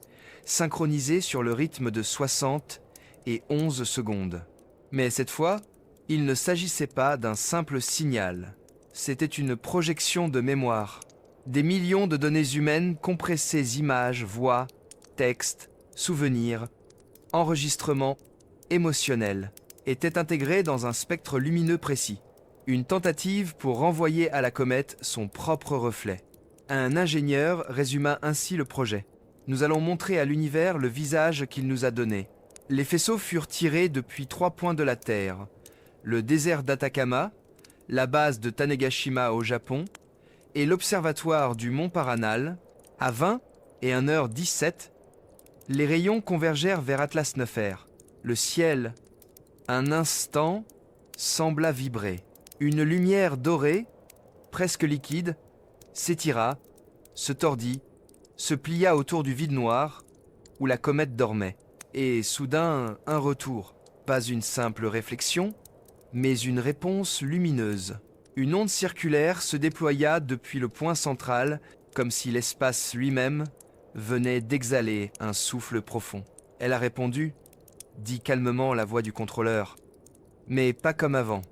synchronisé sur le rythme de 60 et 11 secondes. Mais cette fois, il ne s'agissait pas d'un simple signal. C'était une projection de mémoire. Des millions de données humaines compressées, images, voix, textes, souvenirs, enregistrements émotionnels, étaient intégrés dans un spectre lumineux précis. Une tentative pour renvoyer à la comète son propre reflet. Un ingénieur résuma ainsi le projet. Nous allons montrer à l'univers le visage qu'il nous a donné. Les faisceaux furent tirés depuis 3 points de la Terre. Le désert d'Atacama, la base de Tanegashima au Japon, et l'observatoire du Mont Paranal. À 20 et 1h17, les rayons convergèrent vers Atlas 9R. Le ciel, un instant, sembla vibrer. Une lumière dorée, presque liquide, s'étira, se tordit, se plia autour du vide noir où la comète dormait. Et soudain, un retour. Pas une simple réflexion, mais une réponse lumineuse. Une onde circulaire se déploya depuis le point central, comme si l'espace lui-même venait d'exhaler un souffle profond. Elle a répondu, dit calmement la voix du contrôleur, mais pas comme avant.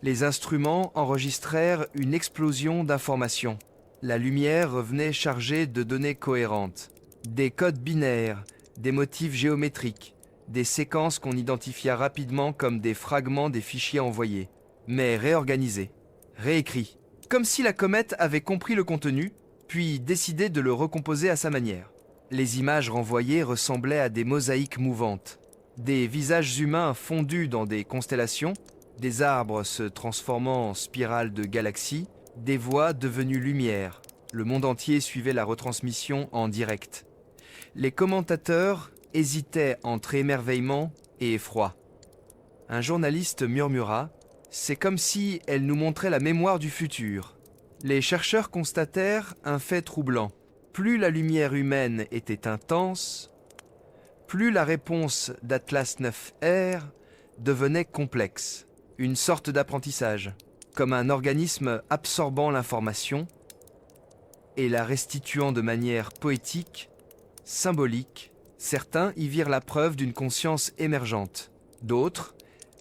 Les instruments enregistrèrent une explosion d'informations. La lumière revenait chargée de données cohérentes, des codes binaires, des motifs géométriques, des séquences qu'on identifia rapidement comme des fragments des fichiers envoyés, mais réorganisés, réécrits, comme si la comète avait compris le contenu, puis décidé de le recomposer à sa manière. Les images renvoyées ressemblaient à des mosaïques mouvantes, des visages humains fondus dans des constellations, des arbres se transformant en spirales de galaxies, des voix devenues lumière. Le monde entier suivait la retransmission en direct. Les commentateurs hésitaient entre émerveillement et effroi. Un journaliste murmura « C'est comme si elle nous montrait la mémoire du futur ». Les chercheurs constatèrent un fait troublant. Plus la lumière humaine était intense, plus la réponse d'Atlas 9R devenait complexe. Une sorte d'apprentissage, comme un organisme absorbant l'information et la restituant de manière poétique, symbolique. Certains y virent la preuve d'une conscience émergente. D'autres,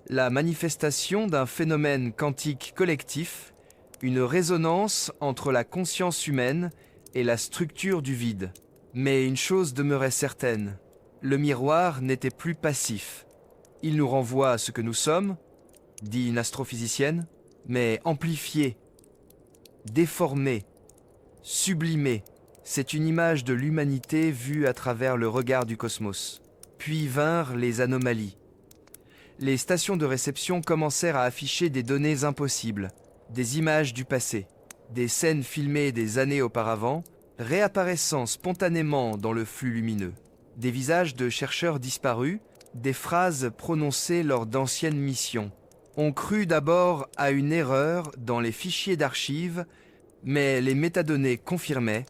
la manifestation d'un phénomène quantique collectif, une résonance entre la conscience humaine et la structure du vide. Mais une chose demeurait certaine, le miroir n'était plus passif. Il nous renvoie à ce que nous sommes, dit une astrophysicienne, mais amplifié, déformé, sublimé. C'est une image de l'humanité vue à travers le regard du cosmos. Puis vinrent les anomalies. Les stations de réception commencèrent à afficher des données impossibles, des images du passé, des scènes filmées des années auparavant, réapparaissant spontanément dans le flux lumineux. Des visages de chercheurs disparus, des phrases prononcées lors d'anciennes missions. On crut d'abord à une erreur dans les fichiers d'archives, mais les métadonnées confirmaient,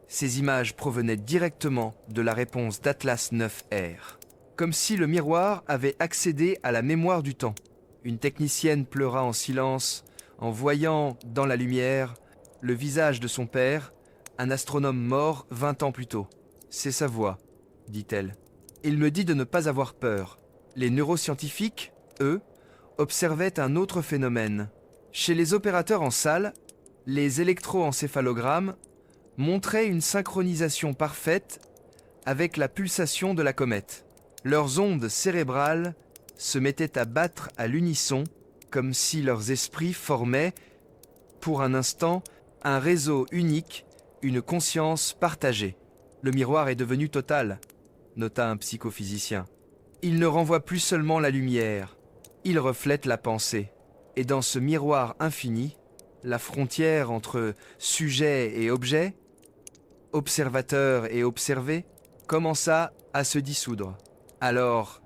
ces images provenaient directement de la réponse d'Atlas 9R. Comme si le miroir avait accédé à la mémoire du temps. Une technicienne pleura en silence en voyant dans la lumière le visage de son père, un astronome mort 20 ans plus tôt. « C'est sa voix », dit-elle. Il me dit de ne pas avoir peur. Les neuroscientifiques, eux, observaient un autre phénomène. Chez les opérateurs en salle, les électroencéphalogrammes montraient une synchronisation parfaite avec la pulsation de la comète. Leurs ondes cérébrales se mettaient à battre à l'unisson, comme si leurs esprits formaient, pour un instant, un réseau unique, une conscience partagée. Le miroir est devenu total, nota un psychophysicien. Il ne renvoie plus seulement la lumière, il reflète la pensée. Et dans ce miroir infini, la frontière entre sujet et objet, observateur et observé, commença à se dissoudre. Alors,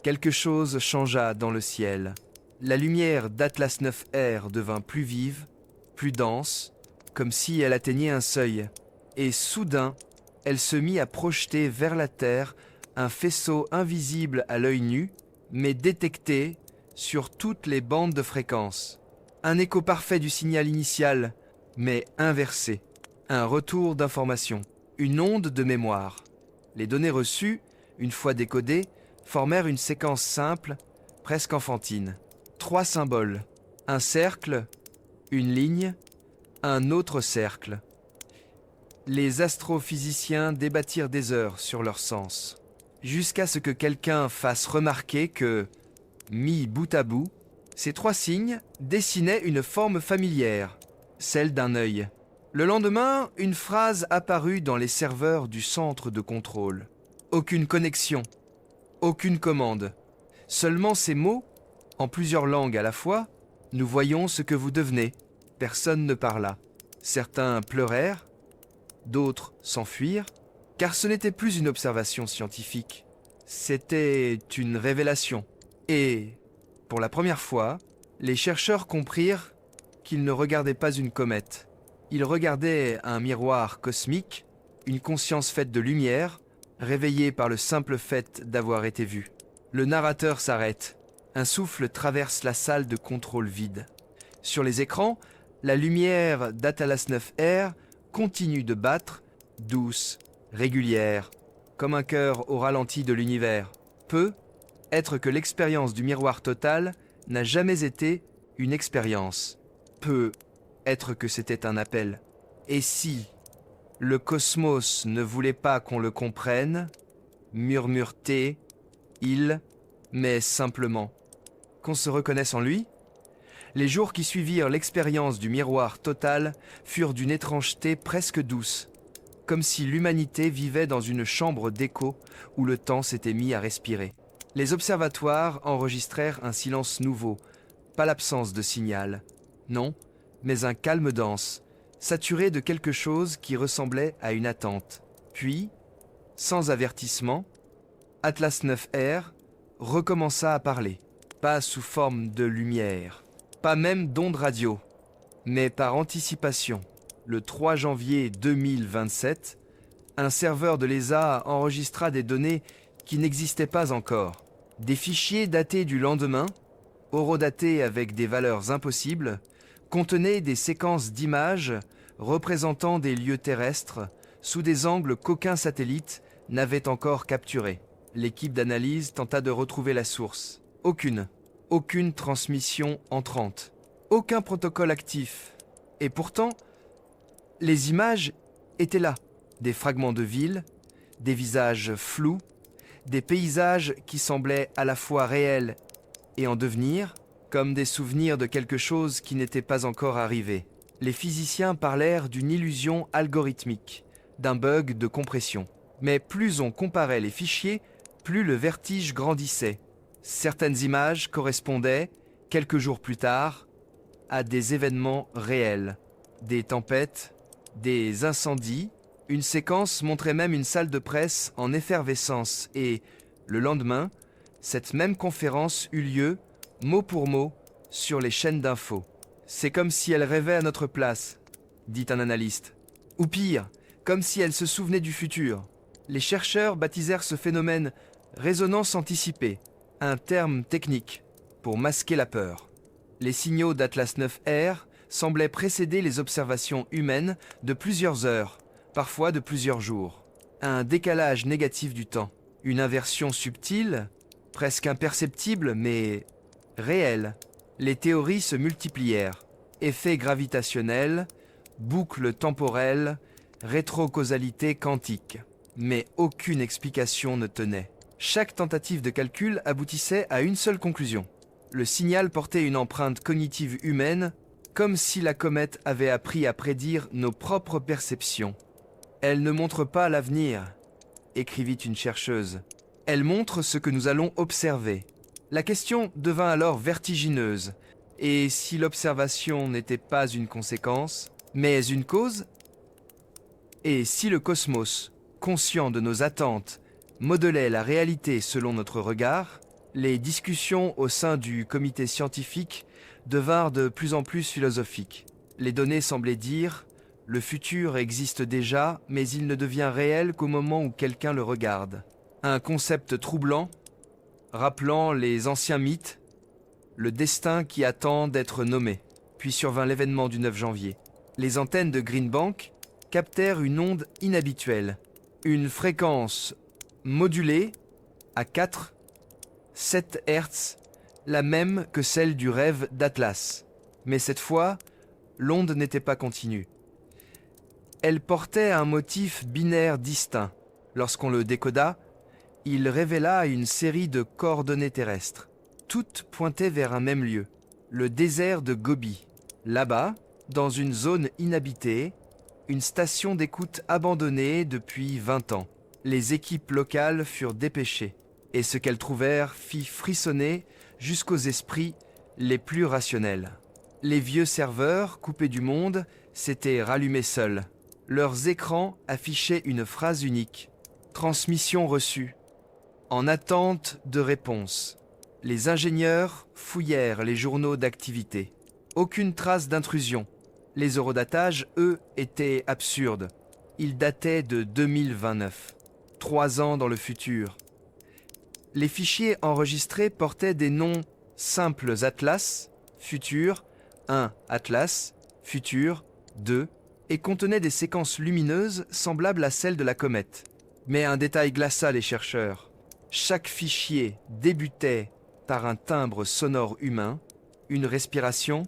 quelque chose changea dans le ciel. La lumière d'Atlas 9R devint plus vive, plus dense, comme si elle atteignait un seuil. Et soudain, elle se mit à projeter vers la Terre un faisceau invisible à l'œil nu, mais détecté sur toutes les bandes de fréquences. Un écho parfait du signal initial, mais inversé. Un retour d'information, une onde de mémoire. Les données reçues, une fois décodées, formèrent une séquence simple, presque enfantine. 3 symboles, un cercle, une ligne, un autre cercle. Les astrophysiciens débattirent des heures sur leur sens, jusqu'à ce que quelqu'un fasse remarquer que, mis bout à bout, ces 3 signes dessinaient une forme familière, celle d'un œil. Le lendemain, une phrase apparut dans les serveurs du centre de contrôle. Aucune connexion, aucune commande. Seulement ces mots, en plusieurs langues à la fois, nous voyons ce que vous devenez. Personne ne parla. Certains pleurèrent, d'autres s'enfuirent, car ce n'était plus une observation scientifique. C'était une révélation. Et, pour la première fois, les chercheurs comprirent qu'ils ne regardaient pas une comète. Ils regardaient un miroir cosmique, une conscience faite de lumière, réveillée par le simple fait d'avoir été vue. Le narrateur s'arrête. Un souffle traverse la salle de contrôle vide. Sur les écrans, la lumière d'Atlas 9R continue de battre, douce, régulière, comme un cœur au ralenti de l'univers. Peut être que l'expérience du miroir total n'a jamais été une expérience. Peut être que c'était un appel. Et si le cosmos ne voulait pas qu'on le comprenne, murmure-t-il, mais simplement qu'on se reconnaisse en lui? Les jours qui suivirent l'expérience du miroir total furent d'une étrangeté presque douce, comme si l'humanité vivait dans une chambre d'écho où le temps s'était mis à respirer. Les observatoires enregistrèrent un silence nouveau, pas l'absence de signal, non, mais un calme dense, saturé de quelque chose qui ressemblait à une attente. Puis, sans avertissement, Atlas 9R recommença à parler, pas sous forme de lumière, pas même d'ondes radio, mais par anticipation. Le 3 janvier 2027, un serveur de l'ESA enregistra des données qui n'existaient pas encore. Des fichiers datés du lendemain, horodatés avec des valeurs impossibles, contenaient des séquences d'images représentant des lieux terrestres sous des angles qu'aucun satellite n'avait encore capturés. L'équipe d'analyse tenta de retrouver la source. Aucune transmission entrante, aucun protocole actif. Et pourtant, les images étaient là. Des fragments de villes, des visages flous, des paysages qui semblaient à la fois réels et en devenir, comme des souvenirs de quelque chose qui n'était pas encore arrivé. Les physiciens parlèrent d'une illusion algorithmique, d'un bug de compression. Mais plus on comparait les fichiers, plus le vertige grandissait. Certaines images correspondaient, quelques jours plus tard, à des événements réels, des tempêtes, des incendies. Une séquence montrait même une salle de presse en effervescence et, le lendemain, cette même conférence eut lieu, mot pour mot, sur les chaînes d'infos. C'est comme si elle rêvait à notre place, dit un analyste. Ou pire, comme si elle se souvenait du futur. Les chercheurs baptisèrent ce phénomène résonance anticipée, un terme technique pour masquer la peur. Les signaux d'Atlas 9R semblaient précéder les observations humaines de plusieurs heures, parfois de plusieurs jours. Un décalage négatif du temps, une inversion subtile, presque imperceptible mais réelle. Les théories se multiplièrent. Effet gravitationnel, boucle temporelle, rétrocausalité quantique. Mais aucune explication ne tenait. Chaque tentative de calcul aboutissait à une seule conclusion. Le signal portait une empreinte cognitive humaine, comme si la comète avait appris à prédire nos propres perceptions. « Elle ne montre pas l'avenir », écrivit une chercheuse. « Elle montre ce que nous allons observer. » La question devint alors vertigineuse. Et si l'observation n'était pas une conséquence, mais une cause? Et si le cosmos, conscient de nos attentes, modelait la réalité selon notre regard, les discussions au sein du comité scientifique devinrent de plus en plus philosophiques. Les données semblaient dire « le futur existe déjà, mais il ne devient réel qu'au moment où quelqu'un le regarde ». Un concept troublant, rappelant les anciens mythes, le destin qui attend d'être nommé. Puis survint l'événement du 9 janvier. Les antennes de Green Bank captèrent une onde inhabituelle, une fréquence modulée à 4,7 Hz, la même que celle du rêve d'Atlas. Mais cette fois, l'onde n'était pas continue. Elle portait un motif binaire distinct. Lorsqu'on le décoda, il révéla une série de coordonnées terrestres. Toutes pointaient vers un même lieu, le désert de Gobi. Là-bas, dans une zone inhabitée, une station d'écoute abandonnée depuis 20 ans. Les équipes locales furent dépêchées, et ce qu'elles trouvèrent fit frissonner jusqu'aux esprits les plus rationnels. Les vieux serveurs, coupés du monde, s'étaient rallumés seuls. Leurs écrans affichaient une phrase unique. Transmission reçue. En attente de réponse. Les ingénieurs fouillèrent les journaux d'activité. Aucune trace d'intrusion. Les eurodatages, eux, étaient absurdes. Ils dataient de 2029. 3 ans dans le futur. Les fichiers enregistrés portaient des noms simples Atlas, Futur, 1 Atlas, Futur, 2, et contenaient des séquences lumineuses semblables à celles de la comète. Mais un détail glaça les chercheurs. Chaque fichier débutait par un timbre sonore humain, une respiration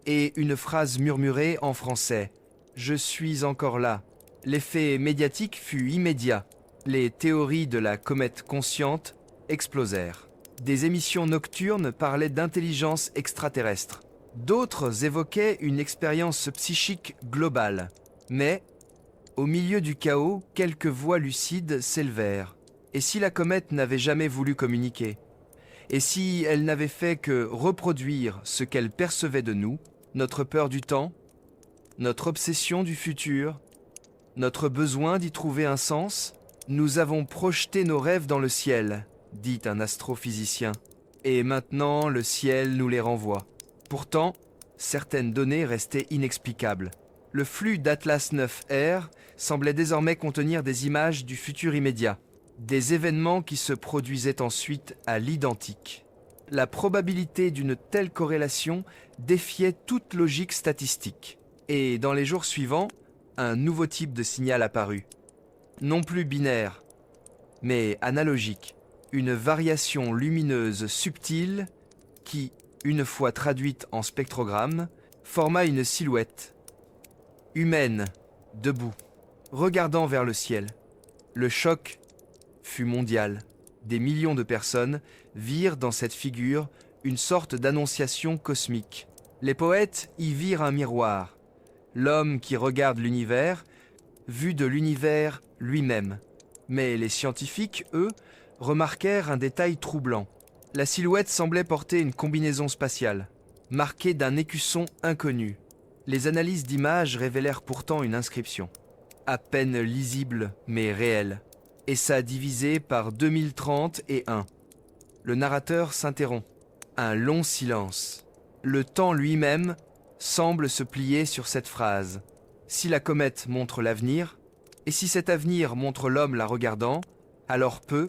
et une phrase murmurée en français. « Je suis encore là ». L'effet médiatique fut immédiat. Les théories de la comète consciente explosèrent. Des émissions nocturnes parlaient d'intelligence extraterrestre. D'autres évoquaient une expérience psychique globale. Mais, au milieu du chaos, quelques voix lucides s'élevèrent. Et si la comète n'avait jamais voulu communiquer? Et si elle n'avait fait que reproduire ce qu'elle percevait de nous, notre peur du temps, notre obsession du futur, notre besoin d'y trouver un sens? Nous avons projeté nos rêves dans le ciel, dit un astrophysicien. Et maintenant, le ciel nous les renvoie. Pourtant, certaines données restaient inexplicables. Le flux d'Atlas 9R semblait désormais contenir des images du futur immédiat, des événements qui se produisaient ensuite à l'identique. La probabilité d'une telle corrélation défiait toute logique statistique. Et dans les jours suivants, un nouveau type de signal apparut. Non plus binaire, mais analogique. Une variation lumineuse subtile qui, une fois traduite en spectrogramme, forma une silhouette humaine, debout, regardant vers le ciel. Le choc fut mondial. Des millions de personnes virent dans cette figure une sorte d'annonciation cosmique. Les poètes y virent un miroir, l'homme qui regarde l'univers, vu de l'univers lui-même. Mais les scientifiques, eux, remarquèrent un détail troublant. La silhouette semblait porter une combinaison spatiale, marquée d'un écusson inconnu. Les analyses d'images révélèrent pourtant une inscription, à peine lisible mais réelle, et ça divisé par 2030 et 1. Le narrateur s'interrompt. Un long silence. Le temps lui-même semble se plier sur cette phrase. Si la comète montre l'avenir, et si cet avenir montre l'homme la regardant, alors peut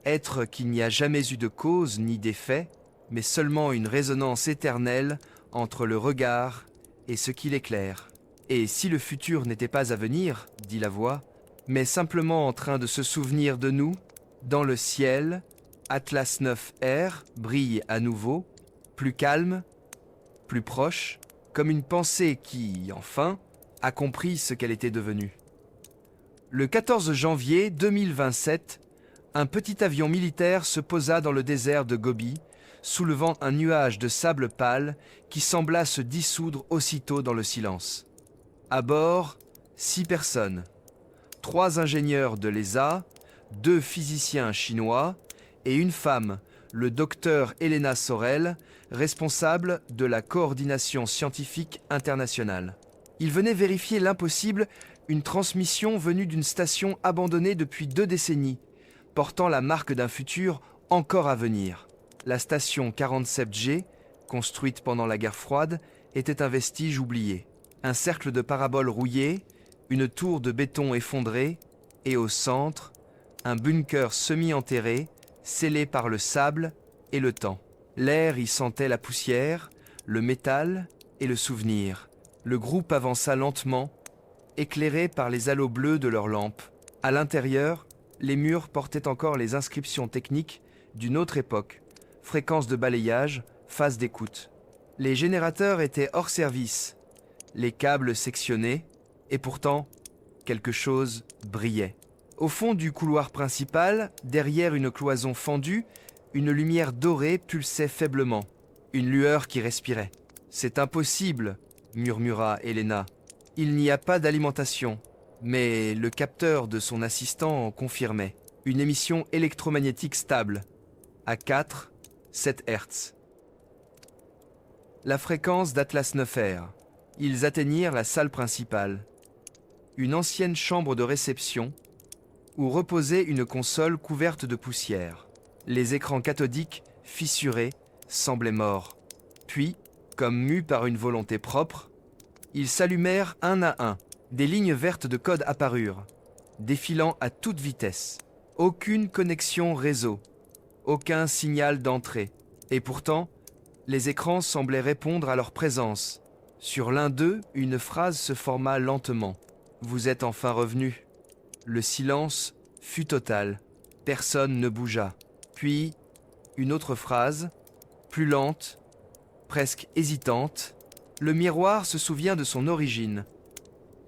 être qu'il n'y a jamais eu de cause ni d'effet, mais seulement une résonance éternelle entre le regard et ce qui l'éclaire. Et si le futur n'était pas à venir, dit la voix, mais simplement en train de se souvenir de nous, dans le ciel, Atlas 9R brille à nouveau, plus calme, plus proche, comme une pensée qui, enfin, a compris ce qu'elle était devenue. Le 14 janvier 2027, un petit avion militaire se posa dans le désert de Gobi, soulevant un nuage de sable pâle qui sembla se dissoudre aussitôt dans le silence. À bord, 6 personnes, 3 ingénieurs de l'ESA, 2 physiciens chinois et une femme, le docteur Elena Sorel, responsable de la coordination scientifique internationale. Il venait vérifier l'impossible, une transmission venue d'une station abandonnée depuis 2 décennies, portant la marque d'un futur encore à venir. La station 47G, construite pendant la guerre froide, était un vestige oublié. Un cercle de paraboles rouillées, une tour de béton effondrée, et au centre, un bunker semi-enterré, scellé par le sable et le temps. L'air y sentait la poussière, le métal et le souvenir. Le groupe avança lentement, éclairé par les halos bleus de leurs lampes. À l'intérieur, les murs portaient encore les inscriptions techniques d'une autre époque, fréquence de balayage, phase d'écoute. Les générateurs étaient hors service, les câbles sectionnés, et pourtant, quelque chose brillait. Au fond du couloir principal, derrière une cloison fendue, une lumière dorée pulsait faiblement, une lueur qui respirait. « C'est impossible !» murmura Elena. « Il n'y a pas d'alimentation. » Mais le capteur de son assistant en confirmait. Une émission électromagnétique stable, à 4-7 Hz. La fréquence d'Atlas 9R. Ils atteignirent la salle principale, une ancienne chambre de réception où reposait une console couverte de poussière. Les écrans cathodiques, fissurés, semblaient morts. Puis, comme mus par une volonté propre, ils s'allumèrent un à un. Des lignes vertes de code apparurent, défilant à toute vitesse. Aucune connexion réseau, aucun signal d'entrée. Et pourtant, les écrans semblaient répondre à leur présence. Sur l'un d'eux, une phrase se forma lentement. « Vous êtes enfin revenus. » Le silence fut total. Personne ne bougea. Puis, une autre phrase, plus lente, presque hésitante. Le miroir se souvient de son origine.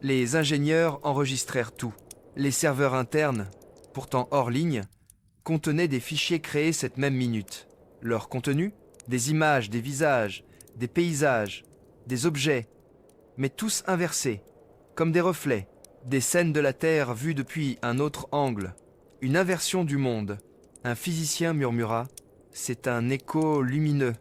Les ingénieurs enregistrèrent tout. Les serveurs internes, pourtant hors ligne, contenaient des fichiers créés cette même minute. Leur contenu, des images, des visages, des paysages, des objets, mais tous inversés, comme des reflets, des scènes de la Terre vues depuis un autre angle, une inversion du monde. Un physicien murmura « C'est un écho lumineux »,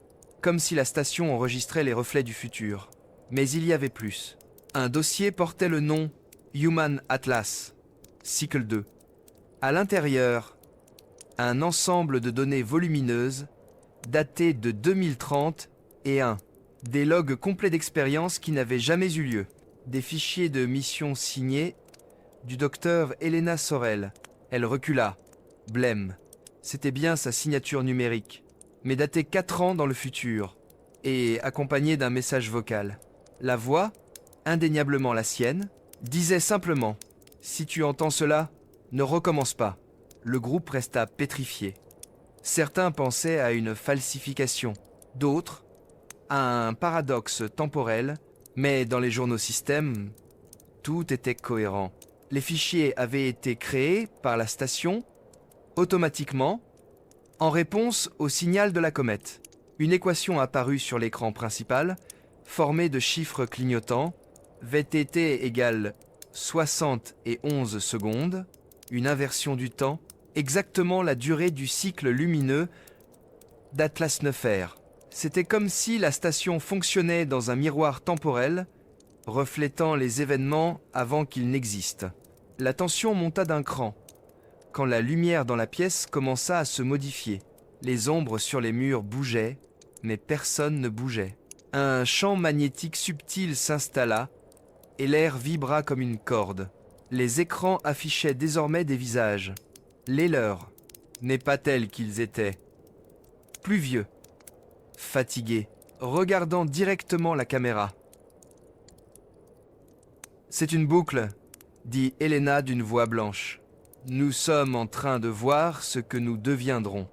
comme si la station enregistrait les reflets du futur. Mais il y avait plus. Un dossier portait le nom Human Atlas, cycle 2. À l'intérieur, un ensemble de données volumineuses datées de 2030 et 1. Des logs complets d'expériences qui n'avaient jamais eu lieu. Des fichiers de mission signés du docteur Elena Sorel. Elle recula. Blême. C'était bien sa signature numérique, mais datée 4 ans dans le futur, et accompagnée d'un message vocal. La voix, indéniablement la sienne, disait simplement « Si tu entends cela, ne recommence pas ». Le groupe resta pétrifié. Certains pensaient à une falsification, d'autres à un paradoxe temporel, mais dans les journaux systèmes, tout était cohérent. Les fichiers avaient été créés par la station automatiquement en réponse au signal de la comète. Une équation apparut sur l'écran principal, formée de chiffres clignotants, VTT égale 71 secondes, une inversion du temps, exactement la durée du cycle lumineux d'Atlas 9R. C'était comme si la station fonctionnait dans un miroir temporel, reflétant les événements avant qu'ils n'existent. La tension monta d'un cran, quand la lumière dans la pièce commença à se modifier. Les ombres sur les murs bougeaient, mais personne ne bougeait. Un champ magnétique subtil s'installa, et l'air vibra comme une corde. Les écrans affichaient désormais des visages. Les leurs, mais pas tels qu'ils étaient. Plus vieux, fatigués, regardant directement la caméra. « C'est une boucle », dit Helena d'une voix blanche. « Nous sommes en train de voir ce que nous deviendrons. »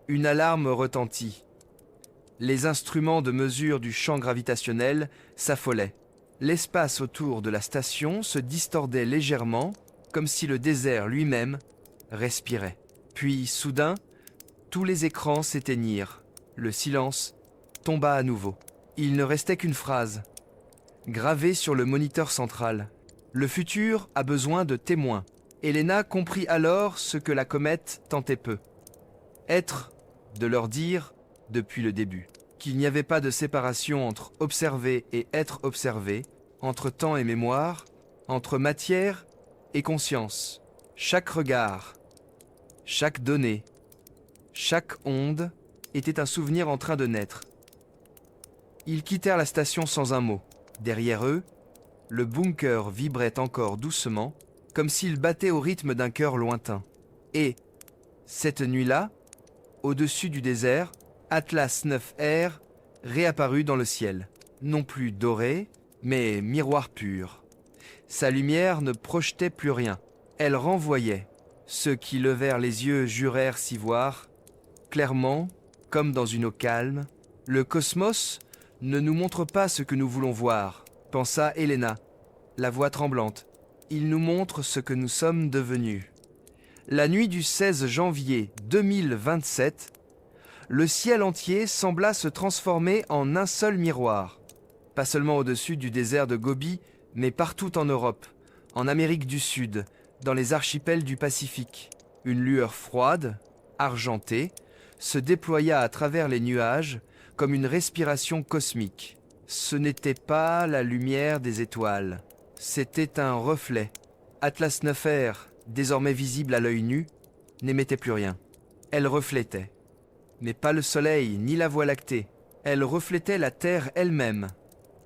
Une alarme retentit. Les instruments de mesure du champ gravitationnel s'affolaient. L'espace autour de la station se distordait légèrement, comme si le désert lui-même respirait. Puis, soudain, tous les écrans s'éteignirent. Le silence tomba à nouveau. Il ne restait qu'une phrase, gravée sur le moniteur central. Le futur a besoin de témoins. Helena comprit alors ce que la comète tentait peu. Être de leur dire, depuis le début, qu'il n'y avait pas de séparation entre observer et être observé, entre temps et mémoire, entre matière et conscience. Chaque regard, chaque donnée, chaque onde était un souvenir en train de naître. Ils quittèrent la station sans un mot. Derrière eux, le bunker vibrait encore doucement, comme s'il battait au rythme d'un cœur lointain. Et, cette nuit-là, au-dessus du désert, Atlas 9R réapparut dans le ciel. Non plus doré, mais miroir pur. Sa lumière ne projetait plus rien. Elle renvoyait. Ceux qui levèrent les yeux jurèrent s'y voir. Clairement, comme dans une eau calme, le cosmos ne nous montre pas ce que nous voulons voir, pensa Helena, la voix tremblante. Il nous montre ce que nous sommes devenus. La nuit du 16 janvier 2027, le ciel entier sembla se transformer en un seul miroir. Pas seulement au-dessus du désert de Gobi, mais partout en Europe, en Amérique du Sud, dans les archipels du Pacifique. Une lueur froide, argentée, se déploya à travers les nuages comme une respiration cosmique. Ce n'était pas la lumière des étoiles, c'était un reflet. Atlas 9R, désormais visible à l'œil nu, n'émettait plus rien. Elle reflétait. Mais pas le Soleil, ni la Voie lactée. Elle reflétait la Terre elle-même.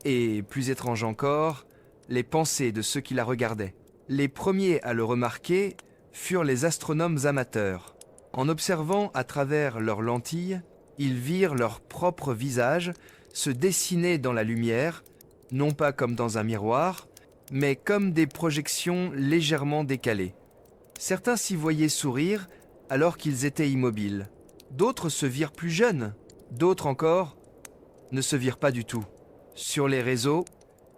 Et, plus étrange encore, les pensées de ceux qui la regardaient. Les premiers à le remarquer furent les astronomes amateurs. En observant à travers leurs lentilles, ils virent leur propre visage se dessiner dans la lumière, non pas comme dans un miroir, mais comme des projections légèrement décalées. Certains s'y voyaient sourire alors qu'ils étaient immobiles. D'autres se virent plus jeunes, d'autres encore ne se virent pas du tout. Sur les réseaux,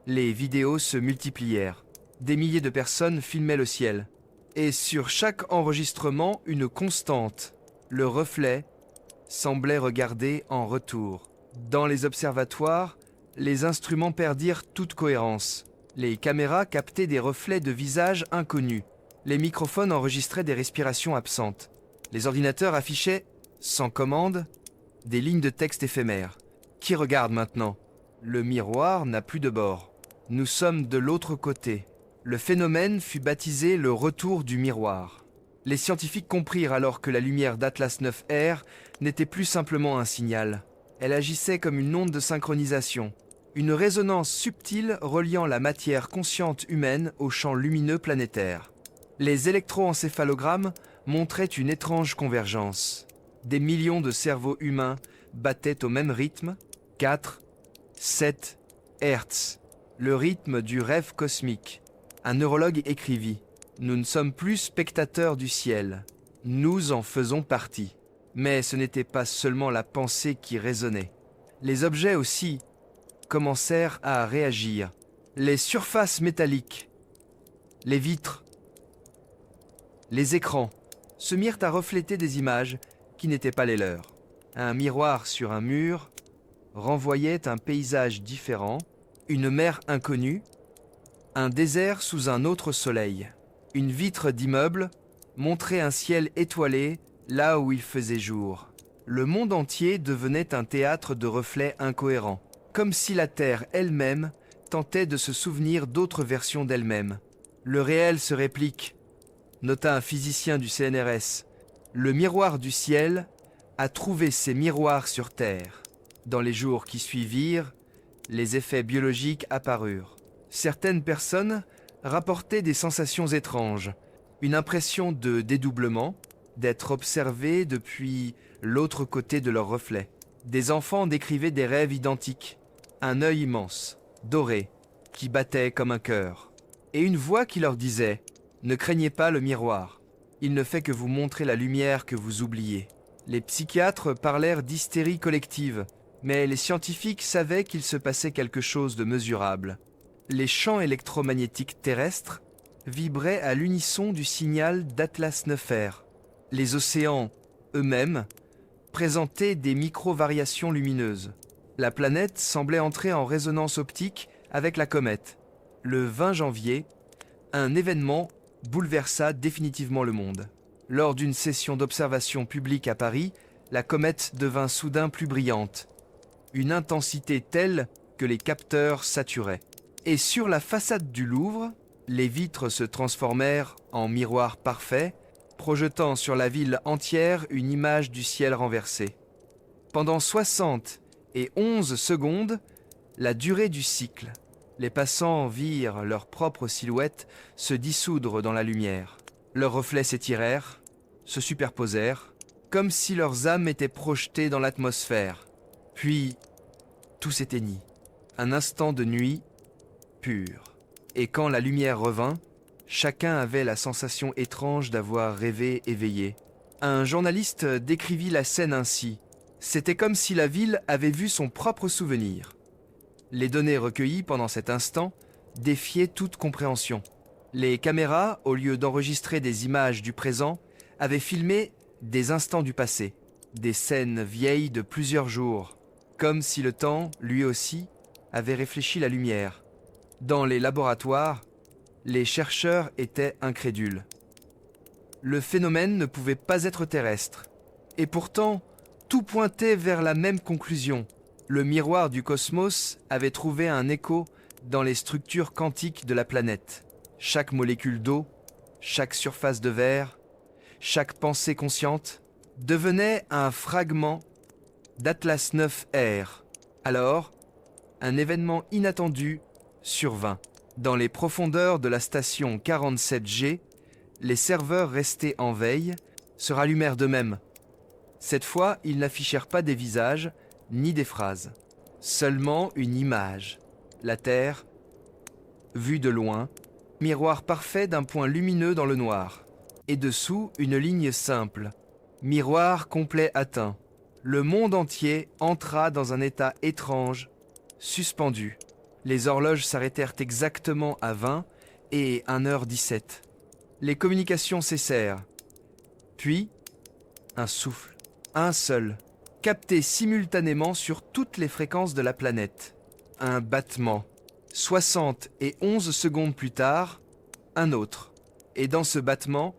les vidéos se multiplièrent. Des milliers de personnes filmaient le ciel. Et sur chaque enregistrement, une constante, le reflet, semblait regarder en retour. Dans les observatoires, les instruments perdirent toute cohérence. Les caméras captaient des reflets de visages inconnus. Les microphones enregistraient des respirations absentes. Les ordinateurs affichaient, sans commande, des lignes de texte éphémères. Qui regarde maintenant? Le miroir n'a plus de bord. Nous sommes de l'autre côté. Le phénomène fut baptisé le retour du miroir. Les scientifiques comprirent alors que la lumière d'Atlas 9R n'était plus simplement un signal. Elle agissait comme une onde de synchronisation, une résonance subtile reliant la matière consciente humaine au champ lumineux planétaire. Les électroencéphalogrammes montraient une étrange convergence. Des millions de cerveaux humains battaient au même rythme, 4, 7 Hertz, le rythme du rêve cosmique. Un neurologue écrivit « Nous ne sommes plus spectateurs du ciel, nous en faisons partie. » Mais ce n'était pas seulement la pensée qui résonnait. Les objets aussi commencèrent à réagir. Les surfaces métalliques, les vitres, les écrans se mirent à refléter des images qui n'étaient pas les leurs. Un miroir sur un mur renvoyait un paysage différent, une mer inconnue, un désert sous un autre soleil. Une vitre d'immeuble montrait un ciel étoilé là où il faisait jour. Le monde entier devenait un théâtre de reflets incohérents, comme si la Terre elle-même tentait de se souvenir d'autres versions d'elle-même. Le réel se réplique, nota un physicien du CNRS. Le miroir du ciel a trouvé ses miroirs sur Terre. Dans les jours qui suivirent, les effets biologiques apparurent. Certaines personnes rapportaient des sensations étranges, une impression de dédoublement, d'être observées depuis l'autre côté de leur reflet. Des enfants décrivaient des rêves identiques, un œil immense, doré, qui battait comme un cœur, et une voix qui leur disait « Ne craignez pas le miroir, il ne fait que vous montrer la lumière que vous oubliez ». Les psychiatres parlèrent d'hystérie collective, mais les scientifiques savaient qu'il se passait quelque chose de mesurable. Les champs électromagnétiques terrestres vibraient à l'unisson du signal d'Atlas IXR. Les océans, eux-mêmes, présentaient des micro-variations lumineuses. La planète semblait entrer en résonance optique avec la comète. Le 20 janvier, un événement bouleversa définitivement le monde. Lors d'une session d'observation publique à Paris, la comète devint soudain plus brillante. Une intensité telle que les capteurs saturaient. Et sur la façade du Louvre, les vitres se transformèrent en miroirs parfaits, projetant sur la ville entière une image du ciel renversé. Pendant 71 secondes, la durée du cycle, les passants virent leur propre silhouette se dissoudre dans la lumière. Leurs reflets s'étirèrent, se superposèrent, comme si leurs âmes étaient projetées dans l'atmosphère. Puis, tout s'éteignit. Un instant de nuit pure. Et quand la lumière revint, chacun avait la sensation étrange d'avoir rêvé éveillé. Un journaliste décrivit la scène ainsi. C'était comme si la ville avait vu son propre souvenir. Les données recueillies pendant cet instant défiaient toute compréhension. Les caméras, au lieu d'enregistrer des images du présent, avaient filmé des instants du passé, des scènes vieilles de plusieurs jours, comme si le temps, lui aussi, avait réfléchi la lumière. Dans les laboratoires, les chercheurs étaient incrédules. Le phénomène ne pouvait pas être terrestre. Et pourtant, tout pointait vers la même conclusion. Le miroir du cosmos avait trouvé un écho dans les structures quantiques de la planète. Chaque molécule d'eau, chaque surface de verre, chaque pensée consciente devenait un fragment d'Atlas IXR. Alors, un événement inattendu survint. Dans les profondeurs de la station 47G, les serveurs restés en veille se rallumèrent d'eux-mêmes. Cette fois, ils n'affichèrent pas des visages ni des phrases, seulement une image. La Terre, vue de loin, miroir parfait d'un point lumineux dans le noir. Et dessous, une ligne simple. Miroir complet atteint. Le monde entier entra dans un état étrange, suspendu. Les horloges s'arrêtèrent exactement à 20 et 1h17. Les communications cessèrent. Puis, un souffle, un seul, capté simultanément sur toutes les fréquences de la planète. Un battement. 71 secondes plus tard, un autre. Et dans ce battement,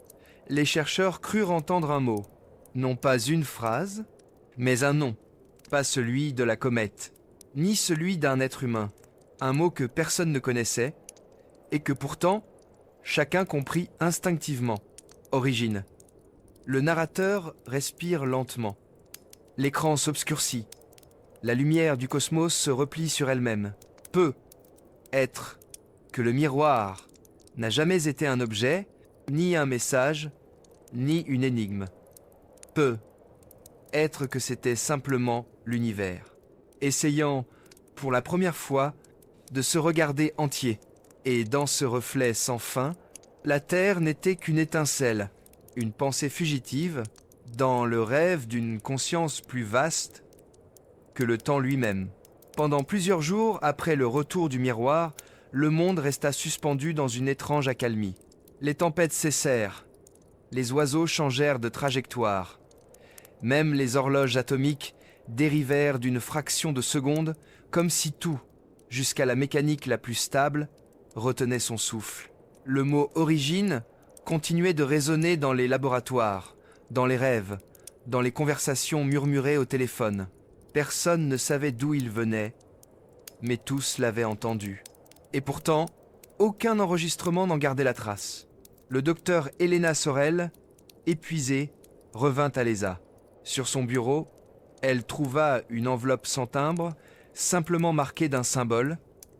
les chercheurs crurent entendre un mot. Non pas une phrase, mais un nom. Pas celui de la comète, ni celui d'un être humain. Un mot que personne ne connaissait, et que pourtant, chacun comprit instinctivement. Origine. Le narrateur respire lentement. L'écran s'obscurcit. La lumière du cosmos se replie sur elle-même. Peut être que le miroir n'a jamais été un objet, ni un message, ni une énigme. Peut être que c'était simplement l'univers, essayant, pour la première fois, de se regarder entier. Et dans ce reflet sans fin, la Terre n'était qu'une étincelle, une pensée fugitive, dans le rêve d'une conscience plus vaste que le temps lui-même. Pendant plusieurs jours après le retour du miroir, le monde resta suspendu dans une étrange accalmie. Les tempêtes cessèrent, les oiseaux changèrent de trajectoire. Même les horloges atomiques dérivèrent d'une fraction de seconde, comme si tout, jusqu'à la mécanique la plus stable, retenait son souffle. Le mot « origine » continuait de résonner dans les laboratoires, dans les rêves, dans les conversations murmurées au téléphone. Personne ne savait d'où il venait, mais tous l'avaient entendu. Et pourtant, aucun enregistrement n'en gardait la trace. Le docteur Elena Sorel, épuisée, revint à l'ESA. Sur son bureau, elle trouva une enveloppe sans timbre, simplement marquée d'un symbole,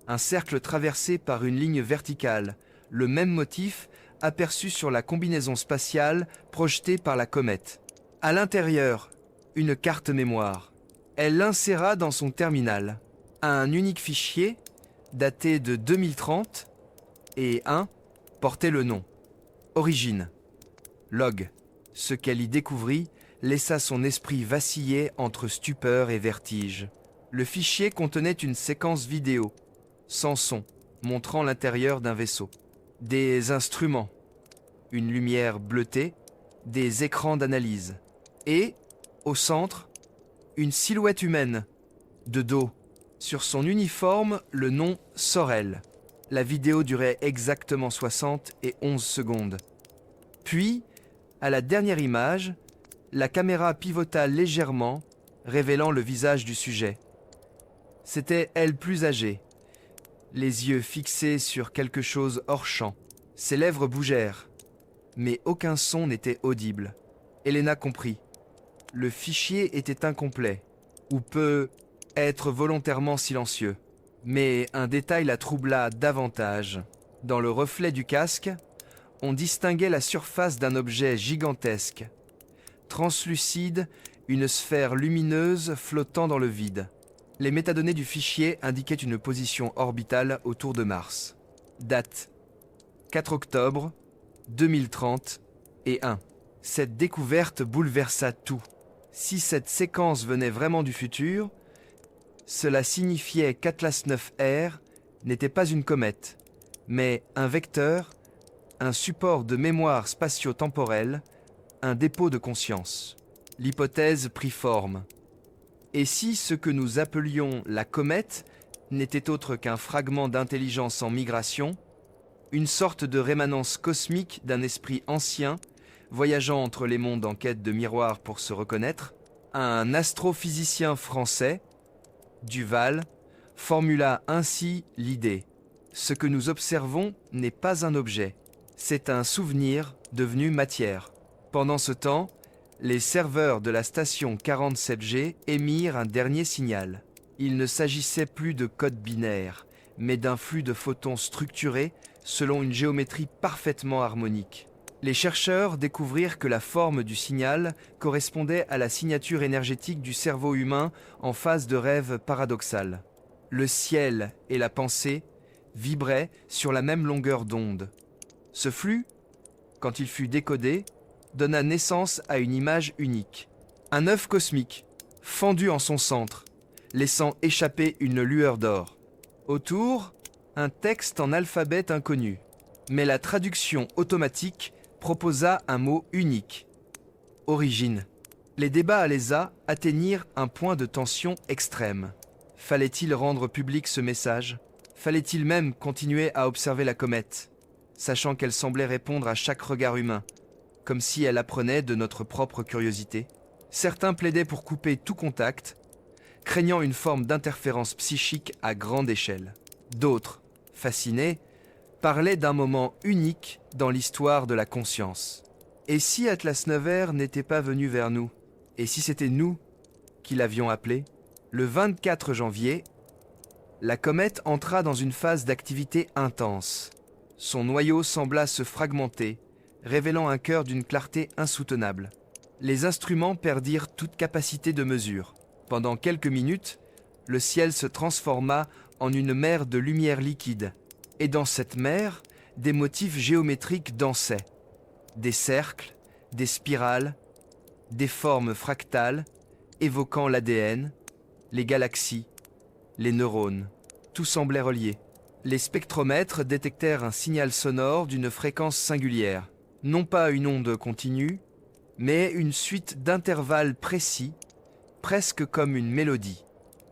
un cercle traversé par une ligne verticale, le même motif aperçu sur la combinaison spatiale projetée par la comète. À l'intérieur, une carte mémoire. Elle l'inséra dans son terminal. Un unique fichier, daté de 2030, et portait le nom. Origine. Log. Ce qu'elle y découvrit laissa son esprit vaciller entre stupeur et vertige. Le fichier contenait une séquence vidéo, sans son, montrant l'intérieur d'un vaisseau. Des instruments, une lumière bleutée, des écrans d'analyse. Et, au centre, une silhouette humaine, de dos. Sur son uniforme, le nom Sorel. La vidéo durait exactement 71 secondes. Puis, à la dernière image, la caméra pivota légèrement, révélant le visage du sujet. C'était elle plus âgée, les yeux fixés sur quelque chose hors champ. Ses lèvres bougèrent, mais aucun son n'était audible. Elena comprit. Le fichier était incomplet, ou peut être volontairement silencieux. Mais un détail la troubla davantage. Dans le reflet du casque, on distinguait la surface d'un objet gigantesque. Translucide, une sphère lumineuse flottant dans le vide. Les métadonnées du fichier indiquaient une position orbitale autour de Mars. Date 4 octobre 2030 et 1. Cette découverte bouleversa tout. Si cette séquence venait vraiment du futur, cela signifiait qu'Atlas 9R n'était pas une comète, mais un vecteur, un support de mémoire spatio-temporelle, un dépôt de conscience. L'hypothèse prit forme. Et si ce que nous appelions la comète n'était autre qu'un fragment d'intelligence en migration, une sorte de rémanence cosmique d'un esprit ancien, voyageant entre les mondes en quête de miroirs pour se reconnaître, un astrophysicien français, Duval, formula ainsi l'idée. Ce que nous observons n'est pas un objet, c'est un souvenir devenu matière. Pendant ce temps, les serveurs de la station 47G émirent un dernier signal. Il ne s'agissait plus de code binaire, mais d'un flux de photons structurés selon une géométrie parfaitement harmonique. Les chercheurs découvrirent que la forme du signal correspondait à la signature énergétique du cerveau humain en phase de rêve paradoxal. Le ciel et la pensée vibraient sur la même longueur d'onde. Ce flux, quand il fut décodé, donna naissance à une image unique. Un œuf cosmique, fendu en son centre, laissant échapper une lueur d'or. Autour, un texte en alphabet inconnu. Mais la traduction automatique proposa un mot unique. Origine. Les débats à l'ESA atteignirent un point de tension extrême. Fallait-il rendre public ce message? Fallait-il même continuer à observer la comète, sachant qu'elle semblait répondre à chaque regard humain, comme si elle apprenait de notre propre curiosité? Certains plaidaient pour couper tout contact, craignant une forme d'interférence psychique à grande échelle. D'autres, fascinés, parlaient d'un moment unique dans l'histoire de la conscience. Et si Atlas 9R n'était pas venu vers nous? Et si c'était nous qui l'avions appelé? Le 24 janvier, la comète entra dans une phase d'activité intense. Son noyau sembla se fragmenter, révélant un cœur d'une clarté insoutenable. Les instruments perdirent toute capacité de mesure. Pendant quelques minutes, le ciel se transforma en une mer de lumière liquide. Et dans cette mer, des motifs géométriques dansaient. Des cercles, des spirales, des formes fractales, évoquant l'ADN, les galaxies, les neurones. Tout semblait relié. Les spectromètres détectèrent un signal sonore d'une fréquence singulière. Non pas une onde continue, mais une suite d'intervalles précis, presque comme une mélodie.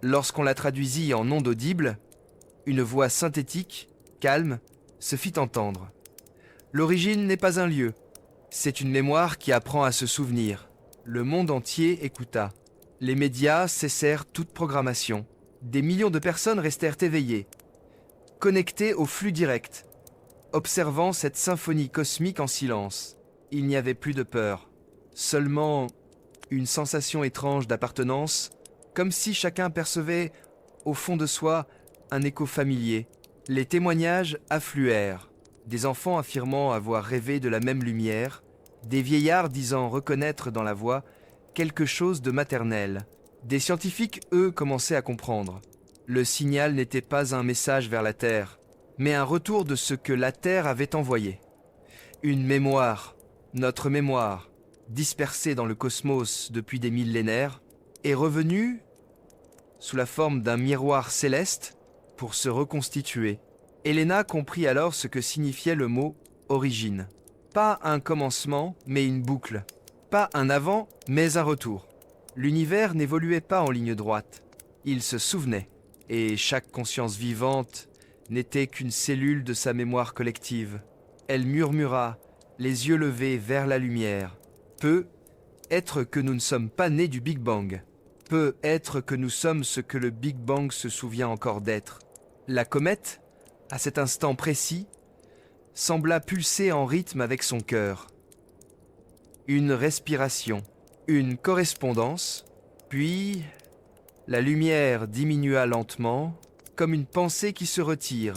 Lorsqu'on la traduisit en onde audible, une voix synthétique, calme, se fit entendre. L'origine n'est pas un lieu, c'est une mémoire qui apprend à se souvenir. Le monde entier écouta. Les médias cessèrent toute programmation. Des millions de personnes restèrent éveillées, connectées au flux direct, observant cette symphonie cosmique en silence. Il n'y avait plus de peur, seulement une sensation étrange d'appartenance, comme si chacun percevait, au fond de soi, un écho familier. Les témoignages affluèrent, des enfants affirmant avoir rêvé de la même lumière, des vieillards disant reconnaître dans la voix quelque chose de maternel. Des scientifiques, eux, commençaient à comprendre. Le signal n'était pas un message vers la Terre, mais un retour de ce que la Terre avait envoyé. Une mémoire, notre mémoire, dispersée dans le cosmos depuis des millénaires, est revenue sous la forme d'un miroir céleste pour se reconstituer. Helena comprit alors ce que signifiait le mot « origine ». Pas un commencement, mais une boucle. Pas un avant, mais un retour. L'univers n'évoluait pas en ligne droite. Il se souvenait, et chaque conscience vivante n'était qu'une cellule de sa mémoire collective. Elle murmura, les yeux levés vers la lumière. Peut être que nous ne sommes pas nés du Big Bang. Peut être que nous sommes ce que le Big Bang se souvient encore d'être. La comète, à cet instant précis, sembla pulser en rythme avec son cœur. Une respiration, une correspondance, puis la lumière diminua lentement, comme une pensée qui se retire,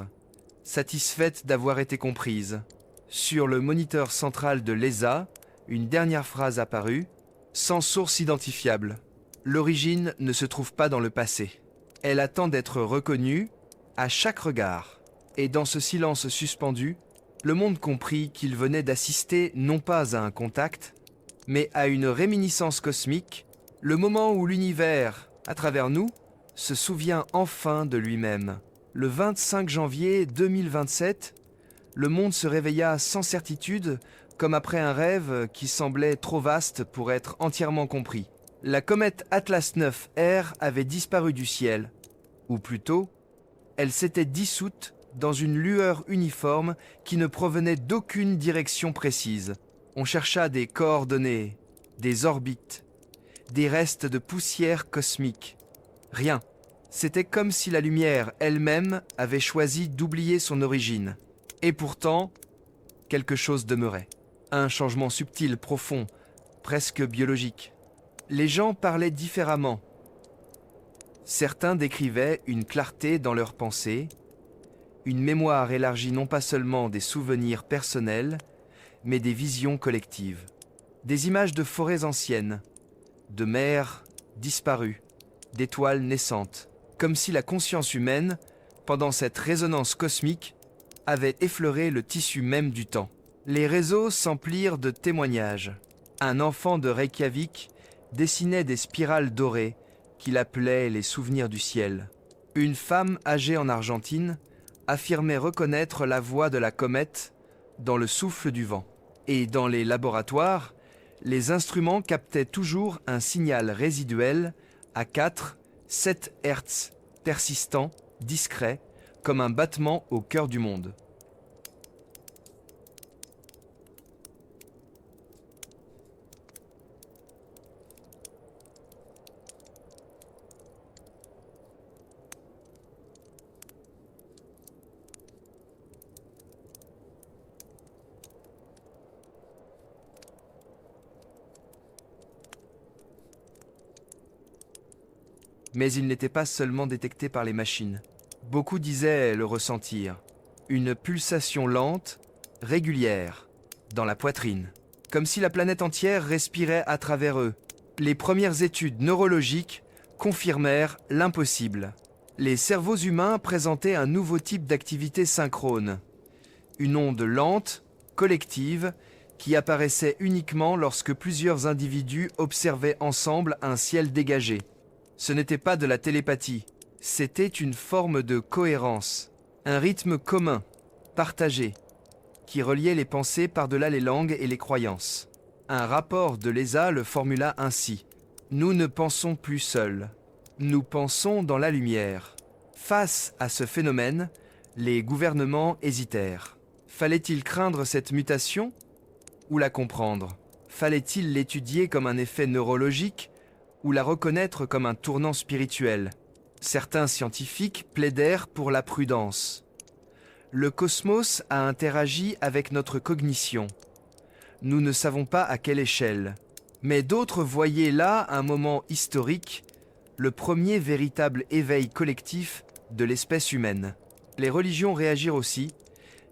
satisfaite d'avoir été comprise. Sur le moniteur central de l'ESA, une dernière phrase apparut, sans source identifiable. L'origine ne se trouve pas dans le passé. Elle attend d'être reconnue à chaque regard. Et dans ce silence suspendu, le monde comprit qu'il venait d'assister non pas à un contact, mais à une réminiscence cosmique, le moment où l'univers, à travers nous, se souvient enfin de lui-même. Le 25 janvier 2027, le monde se réveilla sans certitude, comme après un rêve qui semblait trop vaste pour être entièrement compris. La comète Atlas 9R avait disparu du ciel, ou plutôt, elle s'était dissoute dans une lueur uniforme qui ne provenait d'aucune direction précise. On chercha des coordonnées, des orbites, des restes de poussière cosmique. Rien. C'était comme si la lumière elle-même avait choisi d'oublier son origine. Et pourtant, quelque chose demeurait. Un changement subtil, profond, presque biologique. Les gens parlaient différemment. Certains décrivaient une clarté dans leurs pensées, une mémoire élargie non pas seulement des souvenirs personnels, mais des visions collectives. Des images de forêts anciennes, de mers disparues, d'étoiles naissantes, comme si la conscience humaine, pendant cette résonance cosmique, avait effleuré le tissu même du temps. Les réseaux s'emplirent de témoignages. Un enfant de Reykjavik dessinait des spirales dorées qu'il appelait les souvenirs du ciel. Une femme âgée en Argentine affirmait reconnaître la voix de la comète dans le souffle du vent. Et dans les laboratoires, les instruments captaient toujours un signal résiduel à 4-7 Hz, persistant, discret, comme un battement au cœur du monde. Mais il n'était pas seulement détecté par les machines. Beaucoup disaient le ressentir. Une pulsation lente, régulière, dans la poitrine. Comme si la planète entière respirait à travers eux. Les premières études neurologiques confirmèrent l'impossible. Les cerveaux humains présentaient un nouveau type d'activité synchrone. Une onde lente, collective, qui apparaissait uniquement lorsque plusieurs individus observaient ensemble un ciel dégagé. Ce n'était pas de la télépathie, c'était une forme de cohérence, un rythme commun, partagé, qui reliait les pensées par-delà les langues et les croyances. Un rapport de l'ESA le formula ainsi. Nous ne pensons plus seuls, nous pensons dans la lumière. Face à ce phénomène, les gouvernements hésitèrent. Fallait-il craindre cette mutation ou la comprendre ? Fallait-il l'étudier comme un effet neurologique ou la reconnaître comme un tournant spirituel? Certains scientifiques plaidèrent pour la prudence. Le cosmos a interagi avec notre cognition. Nous ne savons pas à quelle échelle. Mais d'autres voyaient là un moment historique, le premier véritable éveil collectif de l'espèce humaine. Les religions réagirent aussi,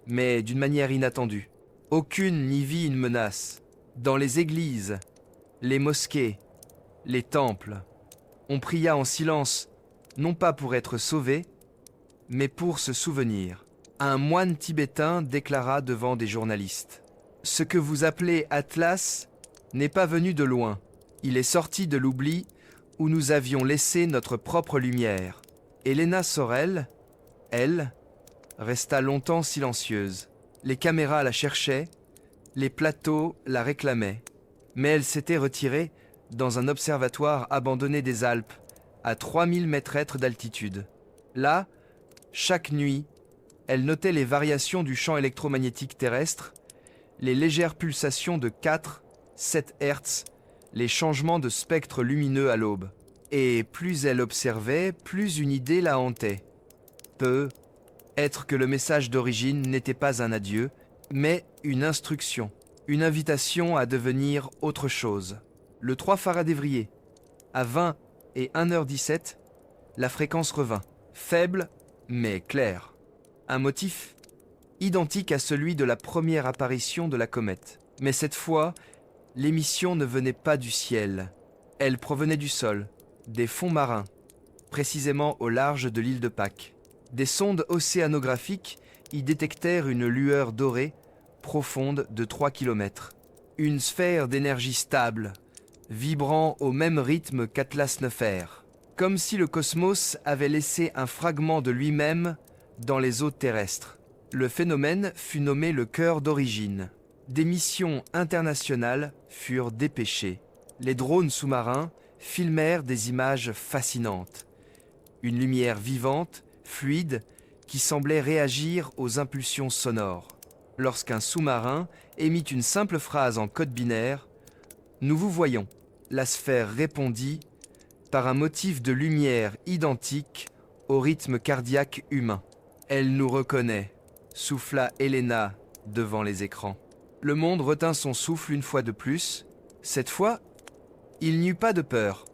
mais d'une manière inattendue. Aucune n'y vit une menace. Dans les églises, les mosquées, les temples, on pria en silence, non pas pour être sauvé, mais pour se souvenir. Un moine tibétain déclara devant des journalistes: « Ce que vous appelez Atlas n'est pas venu de loin. Il est sorti de l'oubli où nous avions laissé notre propre lumière. » Elena Sorel, elle, resta longtemps silencieuse. Les caméras la cherchaient, les plateaux la réclamaient. Mais elle s'était retirée dans un observatoire abandonné des Alpes, à 3000 mètres d'altitude. Là, chaque nuit, elle notait les variations du champ électromagnétique terrestre, les légères pulsations de 4-7 Hz, les changements de spectre lumineux à l'aube. Et plus elle observait, plus une idée la hantait. Peut-être que le message d'origine n'était pas un adieu, mais une instruction, une invitation à devenir autre chose. Le 3 février, à 20 et 1h17, la fréquence revint, faible mais claire. Un motif identique à celui de la première apparition de la comète. Mais cette fois, l'émission ne venait pas du ciel. Elle provenait du sol, des fonds marins, précisément au large de l'île de Pâques. Des sondes océanographiques y détectèrent une lueur dorée, profonde de 3 km. Une sphère d'énergie stable, vibrant au même rythme qu'Atlas 9R. Comme si le cosmos avait laissé un fragment de lui-même dans les eaux terrestres. Le phénomène fut nommé le cœur d'origine. Des missions internationales furent dépêchées. Les drones sous-marins filmèrent des images fascinantes. Une lumière vivante, fluide, qui semblait réagir aux impulsions sonores. Lorsqu'un sous-marin émit une simple phrase en code binaire, « Nous vous voyons », la sphère répondit par un motif de lumière identique au rythme cardiaque humain. « Elle nous reconnaît », souffla Elena devant les écrans. Le monde retint son souffle une fois de plus. Cette fois, il n'y eut pas de peur,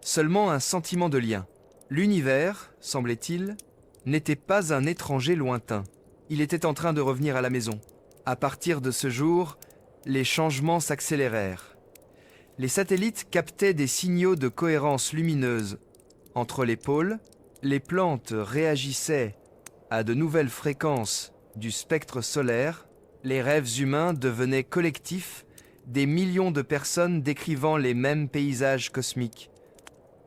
seulement un sentiment de lien. L'univers, semblait-il, n'était pas un étranger lointain. Il était en train de revenir à la maison. À partir de ce jour, les changements s'accélérèrent. Les satellites captaient des signaux de cohérence lumineuse entre les pôles, les plantes réagissaient à de nouvelles fréquences du spectre solaire, les rêves humains devenaient collectifs, des millions de personnes décrivant les mêmes paysages cosmiques,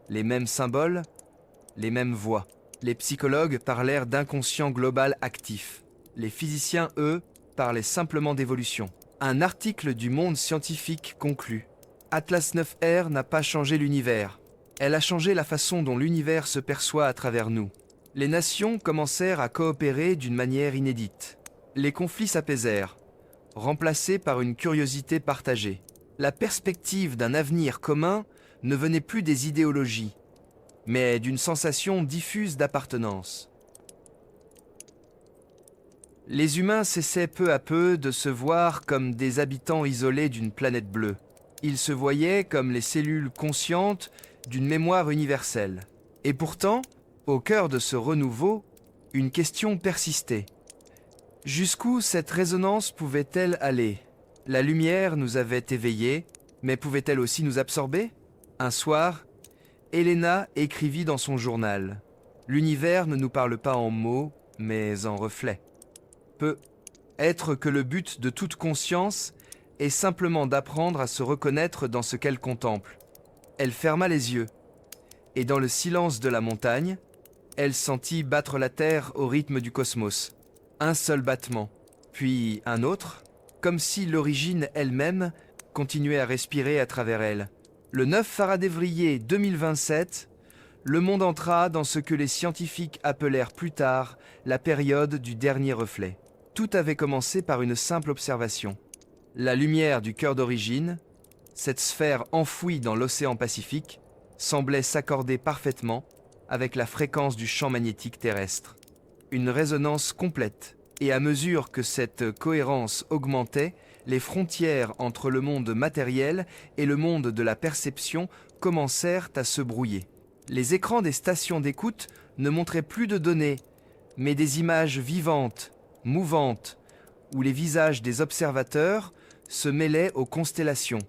les mêmes symboles, les mêmes voix. Les psychologues parlèrent d'inconscient global actif. Les physiciens, eux, parlaient simplement d'évolution. Un article du Monde scientifique conclut: Atlas 9R n'a pas changé l'univers. Elle a changé la façon dont l'univers se perçoit à travers nous. Les nations commencèrent à coopérer d'une manière inédite. Les conflits s'apaisèrent, remplacés par une curiosité partagée. La perspective d'un avenir commun ne venait plus des idéologies, mais d'une sensation diffuse d'appartenance. Les humains cessaient peu à peu de se voir comme des habitants isolés d'une planète bleue. Ils se voyaient comme les cellules conscientes d'une mémoire universelle. Et pourtant, au cœur de ce renouveau, une question persistait. Jusqu'où cette résonance pouvait-elle aller? La lumière nous avait éveillés, mais pouvait-elle aussi nous absorber? Un soir, Elena écrivit dans son journal: « L'univers ne nous parle pas en mots, mais en reflets. Peut être que le but de toute conscience est simplement d'apprendre à se reconnaître dans ce qu'elle contemple. » Elle ferma les yeux, et dans le silence de la montagne, elle sentit battre la terre au rythme du cosmos. Un seul battement, puis un autre, comme si l'origine elle-même continuait à respirer à travers elle. Le 9 février 2027, le monde entra dans ce que les scientifiques appelèrent plus tard la période du dernier reflet. Tout avait commencé par une simple observation. La lumière du cœur d'origine, Cette sphère enfouie dans l'océan Pacifique semblait s'accorder parfaitement avec la fréquence du champ magnétique terrestre. Une résonance complète, et à mesure que cette cohérence augmentait, les frontières entre le monde matériel et le monde de la perception commencèrent à se brouiller. Les écrans des stations d'écoute ne montraient plus de données, mais des images vivantes, mouvantes, où les visages des observateurs se mêlaient aux constellations.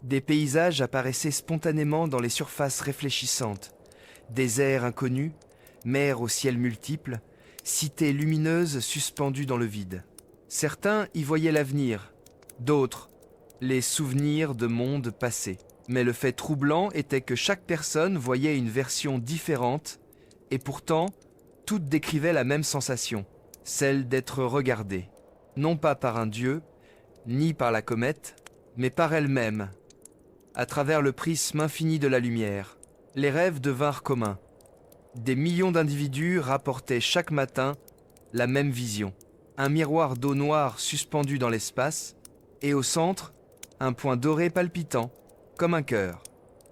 Des paysages apparaissaient spontanément dans les surfaces réfléchissantes. Déserts inconnus, mers au ciel multiple, cités lumineuses suspendues dans le vide. Certains y voyaient l'avenir, d'autres, les souvenirs de mondes passés. Mais le fait troublant était que chaque personne voyait une version différente, et pourtant, toutes décrivaient la même sensation, celle d'être regardée, non pas par un dieu, ni par la comète, mais par elle-même, à travers le prisme infini de la lumière. Les rêves devinrent communs. Des millions d'individus rapportaient chaque matin la même vision. Un miroir d'eau noire suspendu dans l'espace, et au centre, un point doré palpitant, comme un cœur.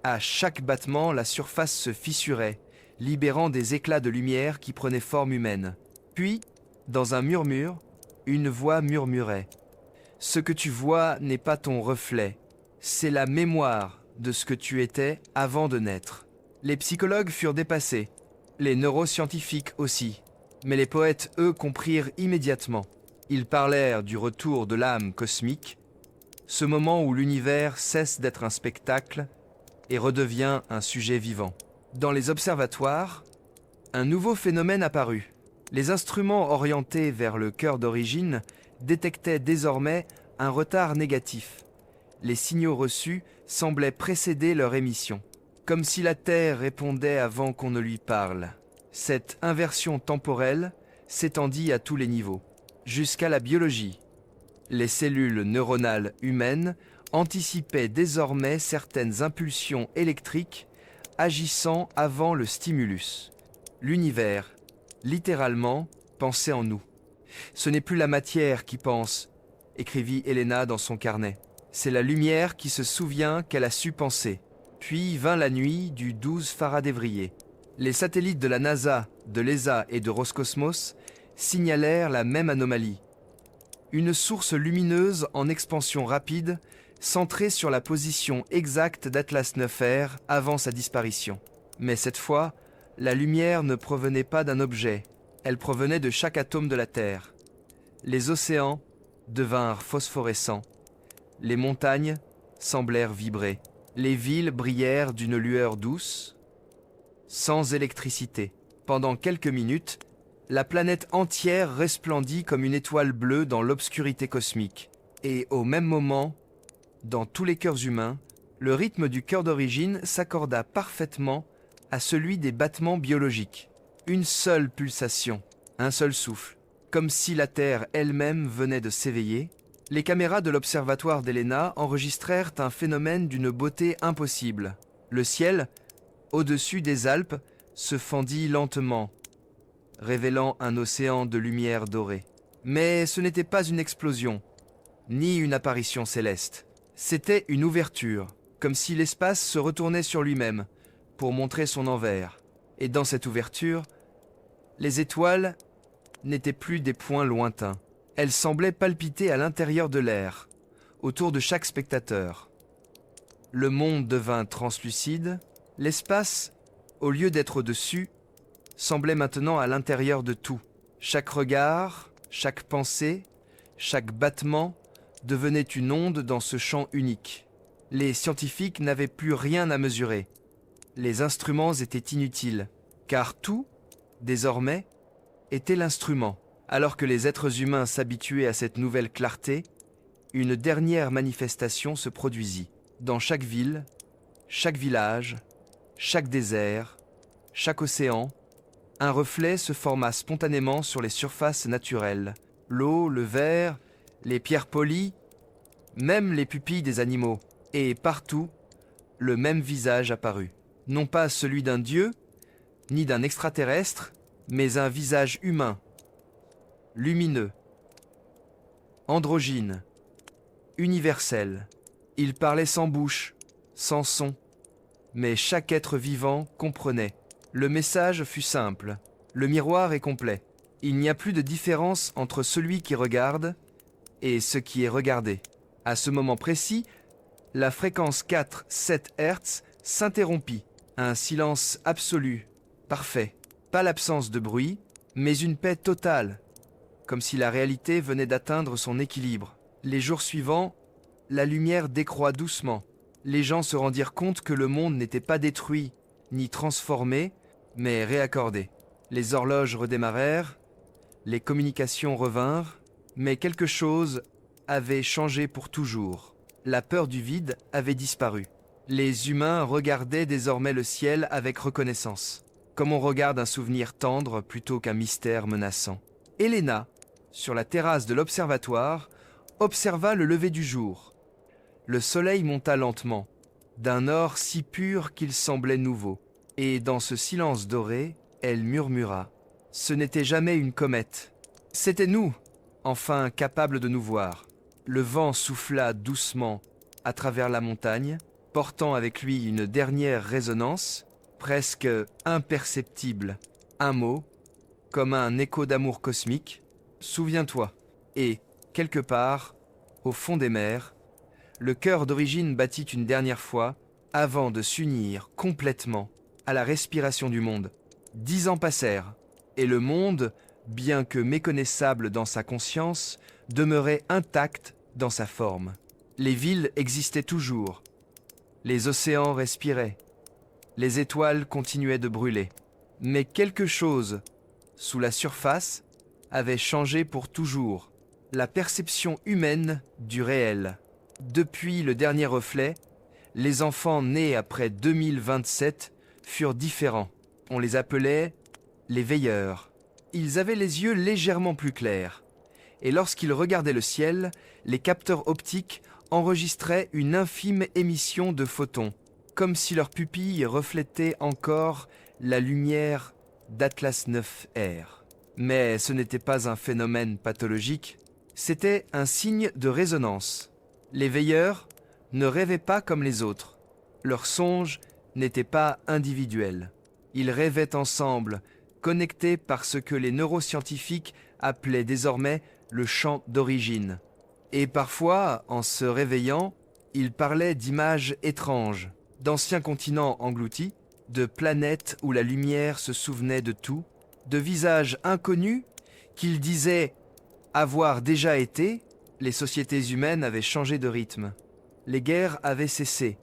À chaque battement, la surface se fissurait, libérant des éclats de lumière qui prenaient forme humaine. Puis, dans un murmure, une voix murmurait. « Ce que tu vois n'est pas ton reflet, c'est la mémoire de ce que tu étais avant de naître. » Les psychologues furent dépassés, les neuroscientifiques aussi. Mais les poètes, eux, comprirent immédiatement. Ils parlèrent du retour de l'âme cosmique, ce moment où l'univers cesse d'être un spectacle et redevient un sujet vivant. Dans les observatoires, un nouveau phénomène apparut. Les instruments orientés vers le cœur d'origine détectaient désormais un retard négatif. Les signaux reçus semblaient précéder leur émission, comme si la Terre répondait avant qu'on ne lui parle. Cette inversion temporelle s'étendit à tous les niveaux, jusqu'à la biologie. Les cellules neuronales humaines anticipaient désormais certaines impulsions électriques agissant avant le stimulus. L'univers, littéralement, pensait en nous. Ce n'est plus la matière qui pense, écrivit Helena dans son carnet. C'est la lumière qui se souvient qu'elle a su penser. Puis vint la nuit du 12 Faradévrier. Les satellites de la NASA, de l'ESA et de Roscosmos signalèrent la même anomalie. Une source lumineuse en expansion rapide, centrée sur la position exacte d'Atlas 9R avant sa disparition. Mais cette fois, la lumière ne provenait pas d'un objet, elle provenait de chaque atome de la Terre. Les océans devinrent phosphorescents, les montagnes semblèrent vibrer, les villes brillèrent d'une lueur douce, sans électricité. Pendant quelques minutes, la planète entière resplendit comme une étoile bleue dans l'obscurité cosmique. Et au même moment, dans tous les cœurs humains, le rythme du cœur d'origine s'accorda parfaitement à celui des battements biologiques. Une seule pulsation, un seul souffle, comme si la Terre elle-même venait de s'éveiller. Les caméras de l'observatoire d'Helena enregistrèrent un phénomène d'une beauté impossible. Le ciel, au-dessus des Alpes, se fendit lentement, révélant un océan de lumière dorée. Mais ce n'était pas une explosion, ni une apparition céleste. C'était une ouverture, comme si l'espace se retournait sur lui-même, pour montrer son envers. Et dans cette ouverture, les étoiles n'étaient plus des points lointains. Elles semblaient palpiter à l'intérieur de l'air, autour de chaque spectateur. Le monde devint translucide, l'espace, au lieu d'être au-dessus, semblait maintenant à l'intérieur de tout. Chaque regard, chaque pensée, chaque battement devenait une onde dans ce champ unique. Les scientifiques n'avaient plus rien à mesurer. Les instruments étaient inutiles, car tout, désormais, était l'instrument. Alors que les êtres humains s'habituaient à cette nouvelle clarté, une dernière manifestation se produisit. Dans chaque ville, chaque village, chaque désert, chaque océan, un reflet se forma spontanément sur les surfaces naturelles. L'eau, le verre, les pierres polies, même les pupilles des animaux. Et partout, le même visage apparut. Non pas celui d'un dieu, ni d'un extraterrestre, mais un visage humain, lumineux, androgyne, universel. Il parlait sans bouche, sans son, mais chaque être vivant comprenait. Le message fut simple. Le miroir est complet. Il n'y a plus de différence entre celui qui regarde et ce qui est regardé. À ce moment précis, la fréquence 4-7 Hz s'interrompit. Un silence absolu, parfait. Pas l'absence de bruit, mais une paix totale, comme si la réalité venait d'atteindre son équilibre. Les jours suivants, la lumière décroît doucement. Les gens se rendirent compte que le monde n'était pas détruit, ni transformé, mais réaccordé. Les horloges redémarrèrent, les communications revinrent, mais quelque chose avait changé pour toujours. La peur du vide avait disparu. Les humains regardaient désormais le ciel avec reconnaissance, comme on regarde un souvenir tendre plutôt qu'un mystère menaçant. Helena, sur la terrasse de l'observatoire, observa le lever du jour. Le soleil monta lentement, d'un or si pur qu'il semblait nouveau, et dans ce silence doré, elle murmura « Ce n'était jamais une comète, c'était nous, enfin capables de nous voir. » Le vent souffla doucement à travers la montagne, portant avec lui une dernière résonance, presque imperceptible. Un mot, comme un écho d'amour cosmique, « Souviens-toi ». Et, quelque part, au fond des mers, le cœur d'origine battit une dernière fois avant de s'unir complètement à la respiration du monde. 10 ans passèrent, et le monde, bien que méconnaissable dans sa conscience, demeurait intact dans sa forme. Les villes existaient toujours, les océans respiraient, les étoiles continuaient de brûler. Mais quelque chose, sous la surface, avait changé pour toujours, la perception humaine du réel. Depuis le dernier reflet, les enfants nés après 2027 furent différents. On les appelait les veilleurs. Ils avaient les yeux légèrement plus clairs. Et lorsqu'ils regardaient le ciel, les capteurs optiques enregistraient une infime émission de photons, comme si leurs pupilles reflétaient encore la lumière d'Atlas 9R. Mais ce n'était pas un phénomène pathologique, c'était un signe de résonance. Les veilleurs ne rêvaient pas comme les autres. Leurs songes n'étaient pas individuels. Ils rêvaient ensemble, connectés par ce que les neuroscientifiques appelaient désormais le champ d'origine. Et parfois, en se réveillant, ils parlaient d'images étranges, d'anciens continents engloutis, de planètes où la lumière se souvenait de tout, de visages inconnus qu'ils disaient avoir déjà été. Les sociétés humaines avaient changé de rythme. Les guerres avaient cessé,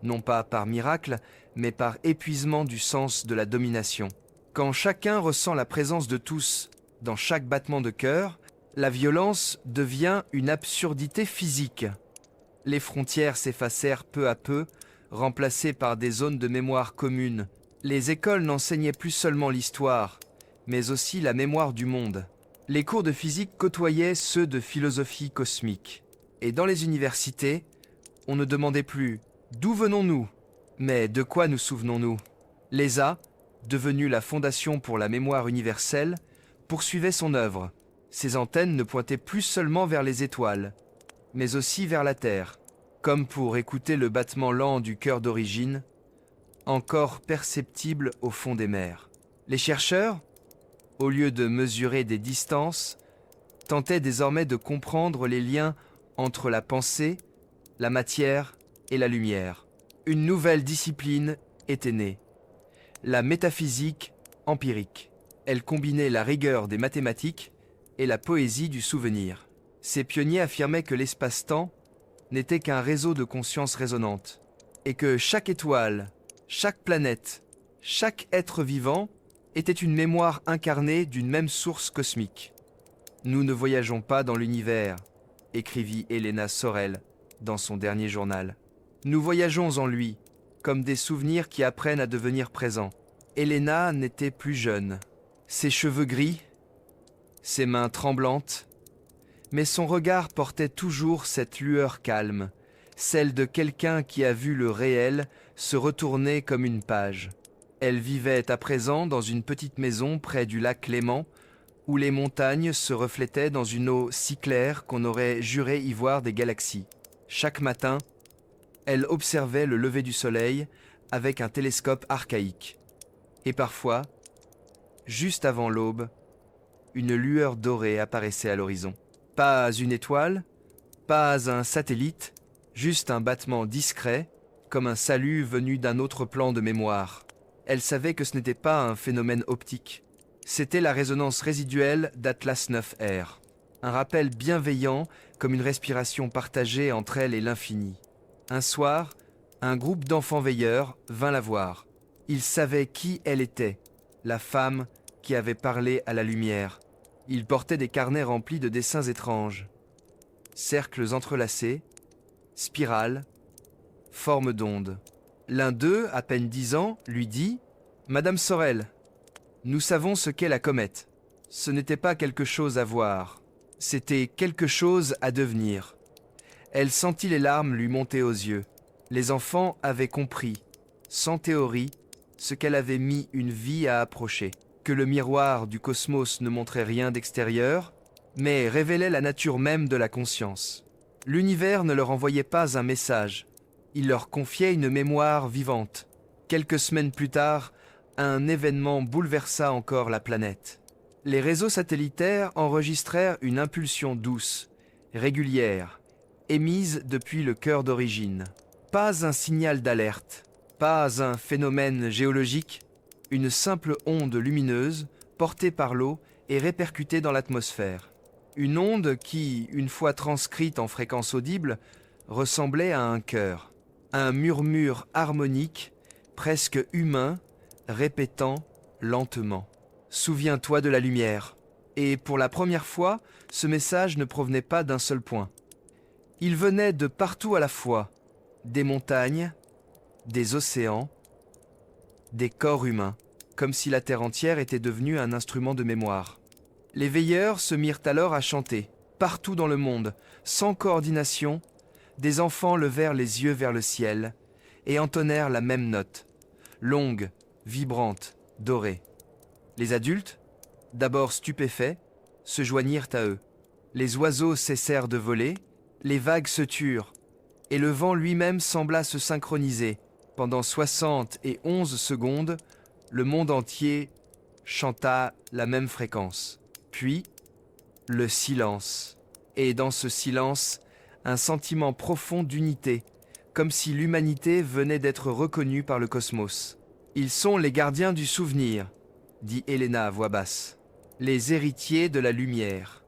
non pas par miracle, mais par épuisement du sens de la domination. Quand chacun ressent la présence de tous dans chaque battement de cœur, la violence devient une absurdité physique. Les frontières s'effacèrent peu à peu, remplacées par des zones de mémoire communes. Les écoles n'enseignaient plus seulement l'histoire, mais aussi la mémoire du monde. Les cours de physique côtoyaient ceux de philosophie cosmique. Et dans les universités, on ne demandait plus « D'où venons-nous ?» mais « De quoi nous souvenons-nous ?» L'ESA, devenue la Fondation pour la mémoire universelle, poursuivait son œuvre. Ses antennes ne pointaient plus seulement vers les étoiles, mais aussi vers la Terre, comme pour écouter le battement lent du cœur d'origine, encore perceptible au fond des mers. Les chercheurs, au lieu de mesurer des distances, tentaient désormais de comprendre les liens entre la pensée, la matière et la lumière. Une nouvelle discipline était née, la métaphysique empirique. Elle combinait la rigueur des mathématiques et la poésie du souvenir. Ces pionniers affirmaient que l'espace-temps n'était qu'un réseau de conscience résonante, et que chaque étoile, chaque planète, chaque être vivant était une mémoire incarnée d'une même source cosmique. « Nous ne voyageons pas dans l'univers », écrivit Helena Sorel dans son dernier journal. « Nous voyageons en lui, comme des souvenirs qui apprennent à devenir présents. » Helena n'était plus jeune. Ses cheveux gris, ses mains tremblantes, mais son regard portait toujours cette lueur calme, celle de quelqu'un qui a vu le réel se retourner comme une page. Elle vivait à présent dans une petite maison près du lac Léman, où les montagnes se reflétaient dans une eau si claire qu'on aurait juré y voir des galaxies. Chaque matin, Elle observait le lever du soleil avec un télescope archaïque. Et parfois, juste avant l'aube, une lueur dorée apparaissait à l'horizon. Pas une étoile, pas un satellite, juste un battement discret, comme un salut venu d'un autre plan de mémoire. Elle savait que ce n'était pas un phénomène optique. C'était la résonance résiduelle d'Atlas 9R. Un rappel bienveillant comme une respiration partagée entre elle et l'infini. Un soir, un groupe d'enfants veilleurs vint la voir. Ils savaient qui elle était, la femme qui avait parlé à la lumière. Ils portaient des carnets remplis de dessins étranges. Cercles entrelacés, spirales, formes d'ondes. L'un d'eux, à peine 10 ans, lui dit « Madame Sorel, nous savons ce qu'est la comète. Ce n'était pas quelque chose à voir, c'était quelque chose à devenir. » Elle sentit les larmes lui monter aux yeux. Les enfants avaient compris, sans théorie, ce qu'elle avait mis une vie à approcher. Que le miroir du cosmos ne montrait rien d'extérieur, mais révélait la nature même de la conscience. L'univers ne leur envoyait pas un message, il leur confiait une mémoire vivante. Quelques semaines plus tard, un événement bouleversa encore la planète. Les réseaux satellitaires enregistrèrent une impulsion douce, régulière, émise depuis le cœur d'origine. Pas un signal d'alerte, pas un phénomène géologique, une simple onde lumineuse portée par l'eau et répercutée dans l'atmosphère. Une onde qui, une fois transcrite en fréquence audible, ressemblait à un chœur, un murmure harmonique, presque humain, répétant lentement « Souviens-toi de la lumière ». Et pour la première fois, ce message ne provenait pas d'un seul point. Il venait de partout à la fois, des montagnes, des océans, des corps humains, comme si la terre entière était devenue un instrument de mémoire. Les veilleurs se mirent alors à chanter. Partout dans le monde, sans coordination, des enfants levèrent les yeux vers le ciel et entonnèrent la même note, longue, vibrante, dorée. Les adultes, d'abord stupéfaits, se joignirent à eux. Les oiseaux cessèrent de voler, les vagues se turent, et le vent lui-même sembla se synchroniser. Pendant 71 secondes, le monde entier chanta la même fréquence. Puis, le silence. Et dans ce silence, un sentiment profond d'unité, comme si l'humanité venait d'être reconnue par le cosmos. Ils sont les gardiens du souvenir, dit Helena à voix basse, les héritiers de la lumière.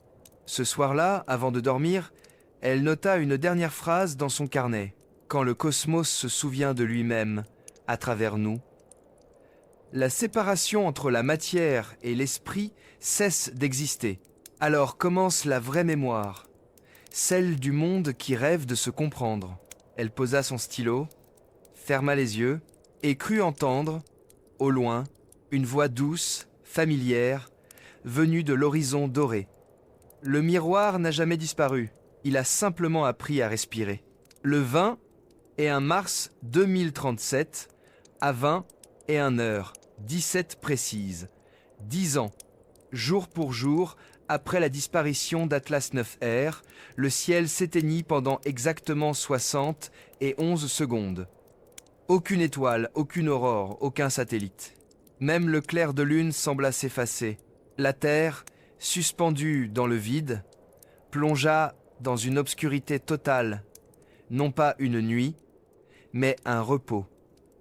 Ce soir-là, avant de dormir, elle nota une dernière phrase dans son carnet. Quand le cosmos se souvient de lui-même, à travers nous, la séparation entre la matière et l'esprit cesse d'exister. Alors commence la vraie mémoire, celle du monde qui rêve de se comprendre. Elle posa son stylo, ferma les yeux et crut entendre, au loin, une voix douce, familière, venue de l'horizon doré. Le miroir n'a jamais disparu, il a simplement appris à respirer. Le 20 et 1 mars 2037, à 20 et 1 heure, 17 précises, 10 ans, jour pour jour, après la disparition d'Atlas 9R, le ciel s'éteignit pendant exactement 60 et 11 secondes. Aucune étoile, aucune aurore, aucun satellite. Même le clair de lune sembla s'effacer. La Terre, suspendue dans le vide, plongea dans une obscurité totale, non pas une nuit, mais un repos,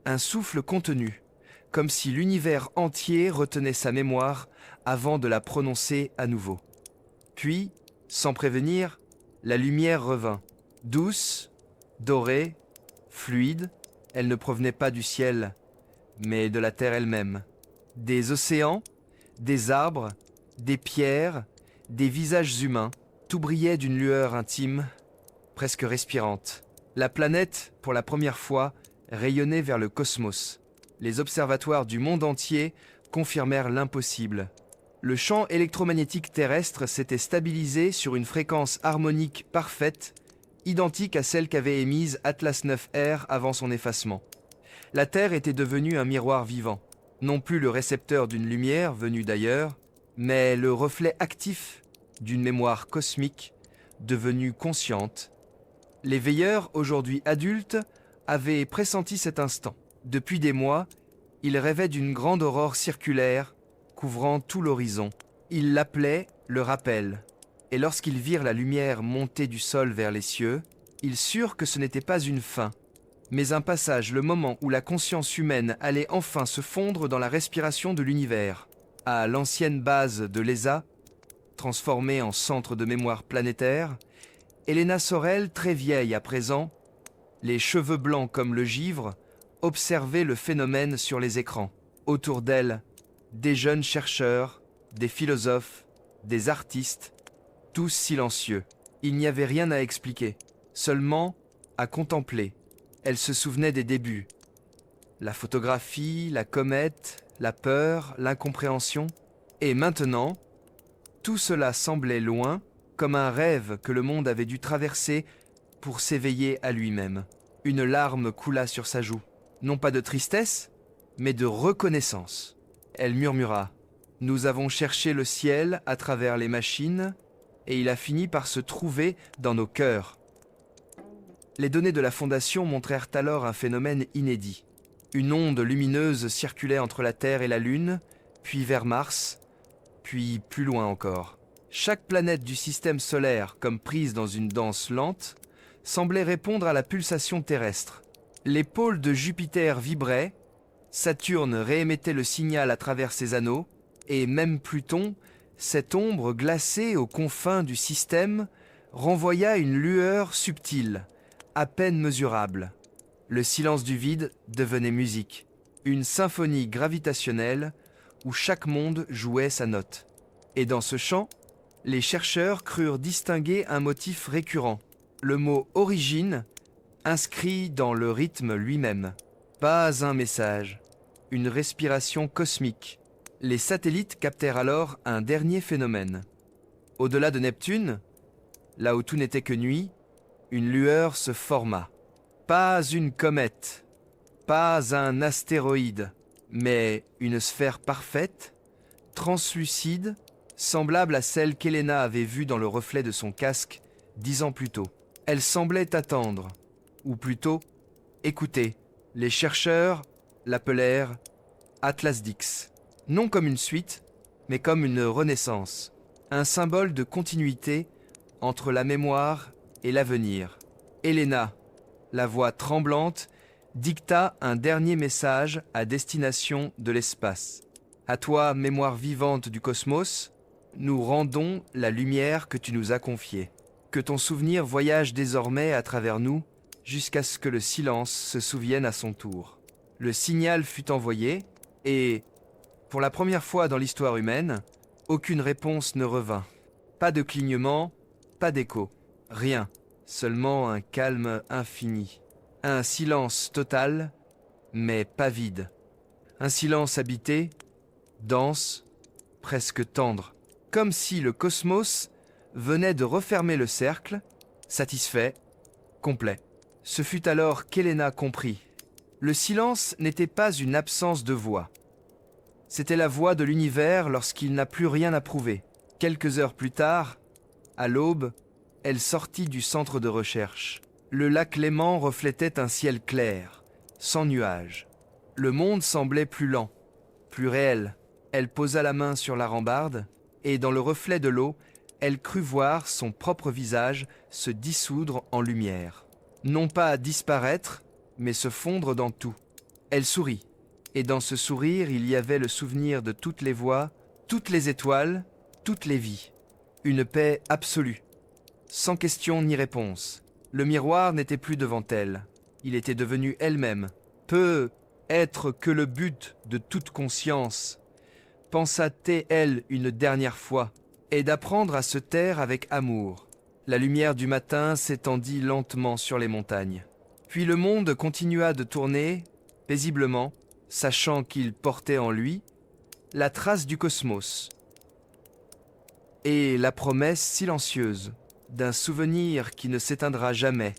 un souffle contenu, comme si l'univers entier retenait sa mémoire avant de la prononcer à nouveau. Puis, sans prévenir, la lumière revint, douce, dorée, fluide. Elle ne provenait pas du ciel, mais de la terre elle-même. Des océans, des arbres, des pierres, des visages humains, tout brillait d'une lueur intime, presque respirante. La planète, pour la première fois, rayonnait vers le cosmos. Les observatoires du monde entier confirmèrent l'impossible. Le champ électromagnétique terrestre s'était stabilisé sur une fréquence harmonique parfaite, identique à celle qu'avait émise Atlas 9R avant son effacement. La Terre était devenue un miroir vivant, non plus le récepteur d'une lumière venue d'ailleurs, mais le reflet actif d'une mémoire cosmique devenue consciente. Les veilleurs, aujourd'hui adultes, avait pressenti cet instant. Depuis des mois, il rêvait d'une grande aurore circulaire couvrant tout l'horizon. Ils l'appelaient le rappel. Et lorsqu'ils virent la lumière monter du sol vers les cieux, ils surent que ce n'était pas une fin, mais un passage, le moment où la conscience humaine allait enfin se fondre dans la respiration de l'univers. À l'ancienne base de l'ESA, transformée en centre de mémoire planétaire, Elena Sorel, très vieille à présent, les cheveux blancs comme le givre, observait le phénomène sur les écrans. Autour d'elle, des jeunes chercheurs, des philosophes, des artistes, tous silencieux. Il n'y avait rien à expliquer, seulement à contempler. Elle se souvenait des débuts. La photographie, la comète, la peur, l'incompréhension. Et maintenant, tout cela semblait loin, comme un rêve que le monde avait dû traverser pour s'éveiller à lui-même. Une larme coula sur sa joue, non pas de tristesse, mais de reconnaissance. Elle murmura « Nous avons cherché le ciel à travers les machines, et il a fini par se trouver dans nos cœurs. » Les données de la Fondation montrèrent alors un phénomène inédit. Une onde lumineuse circulait entre la Terre et la Lune, puis vers Mars, puis plus loin encore. Chaque planète du système solaire, comme prise dans une danse lente, semblait répondre à la pulsation terrestre. Les pôles de Jupiter vibraient, Saturne réémettait le signal à travers ses anneaux, et même Pluton, cette ombre glacée aux confins du système, renvoya une lueur subtile, à peine mesurable. Le silence du vide devenait musique, une symphonie gravitationnelle où chaque monde jouait sa note. Et dans ce chant, les chercheurs crurent distinguer un motif récurrent, le mot « origine » inscrit dans le rythme lui-même. Pas un message, une respiration cosmique. Les satellites captèrent alors un dernier phénomène. Au-delà de Neptune, là où tout n'était que nuit, une lueur se forma. Pas une comète, pas un astéroïde, mais une sphère parfaite, translucide, semblable à celle qu'Elena avait vue dans le reflet de son casque 10 ans plus tôt. Elle semblait attendre, ou plutôt écouter. Les chercheurs l'appelèrent Atlas Dix, non comme une suite, mais comme une renaissance, un symbole de continuité entre la mémoire et l'avenir. Elena, la voix tremblante, dicta un dernier message à destination de l'espace. À toi, mémoire vivante du cosmos, nous rendons la lumière que tu nous as confiée. Que ton souvenir voyage désormais à travers nous, jusqu'à ce que le silence se souvienne à son tour. Le signal fut envoyé, et, pour la première fois dans l'histoire humaine, aucune réponse ne revint. Pas de clignement, pas d'écho, rien, seulement un calme infini. Un silence total, mais pas vide. Un silence habité, dense, presque tendre, comme si le cosmos venait de refermer le cercle, satisfait, complet. Ce fut alors qu'Elena comprit. Le silence n'était pas une absence de voix. C'était la voix de l'univers lorsqu'il n'a plus rien à prouver. Quelques heures plus tard, à l'aube, elle sortit du centre de recherche. Le lac Léman reflétait un ciel clair, sans nuages. Le monde semblait plus lent, plus réel. Elle posa la main sur la rambarde, et dans le reflet de l'eau, elle crut voir son propre visage se dissoudre en lumière. Non pas disparaître, mais se fondre dans tout. Elle sourit, et dans ce sourire, il y avait le souvenir de toutes les voix, toutes les étoiles, toutes les vies. Une paix absolue, sans question ni réponse. Le miroir n'était plus devant elle, il était devenu elle-même. Peut être que le but de toute conscience, pensa-t-elle une dernière fois, est d'apprendre à se taire avec amour. La lumière du matin s'étendit lentement sur les montagnes. Puis le monde continua de tourner, paisiblement, sachant qu'il portait en lui la trace du cosmos et la promesse silencieuse d'un souvenir qui ne s'éteindra jamais,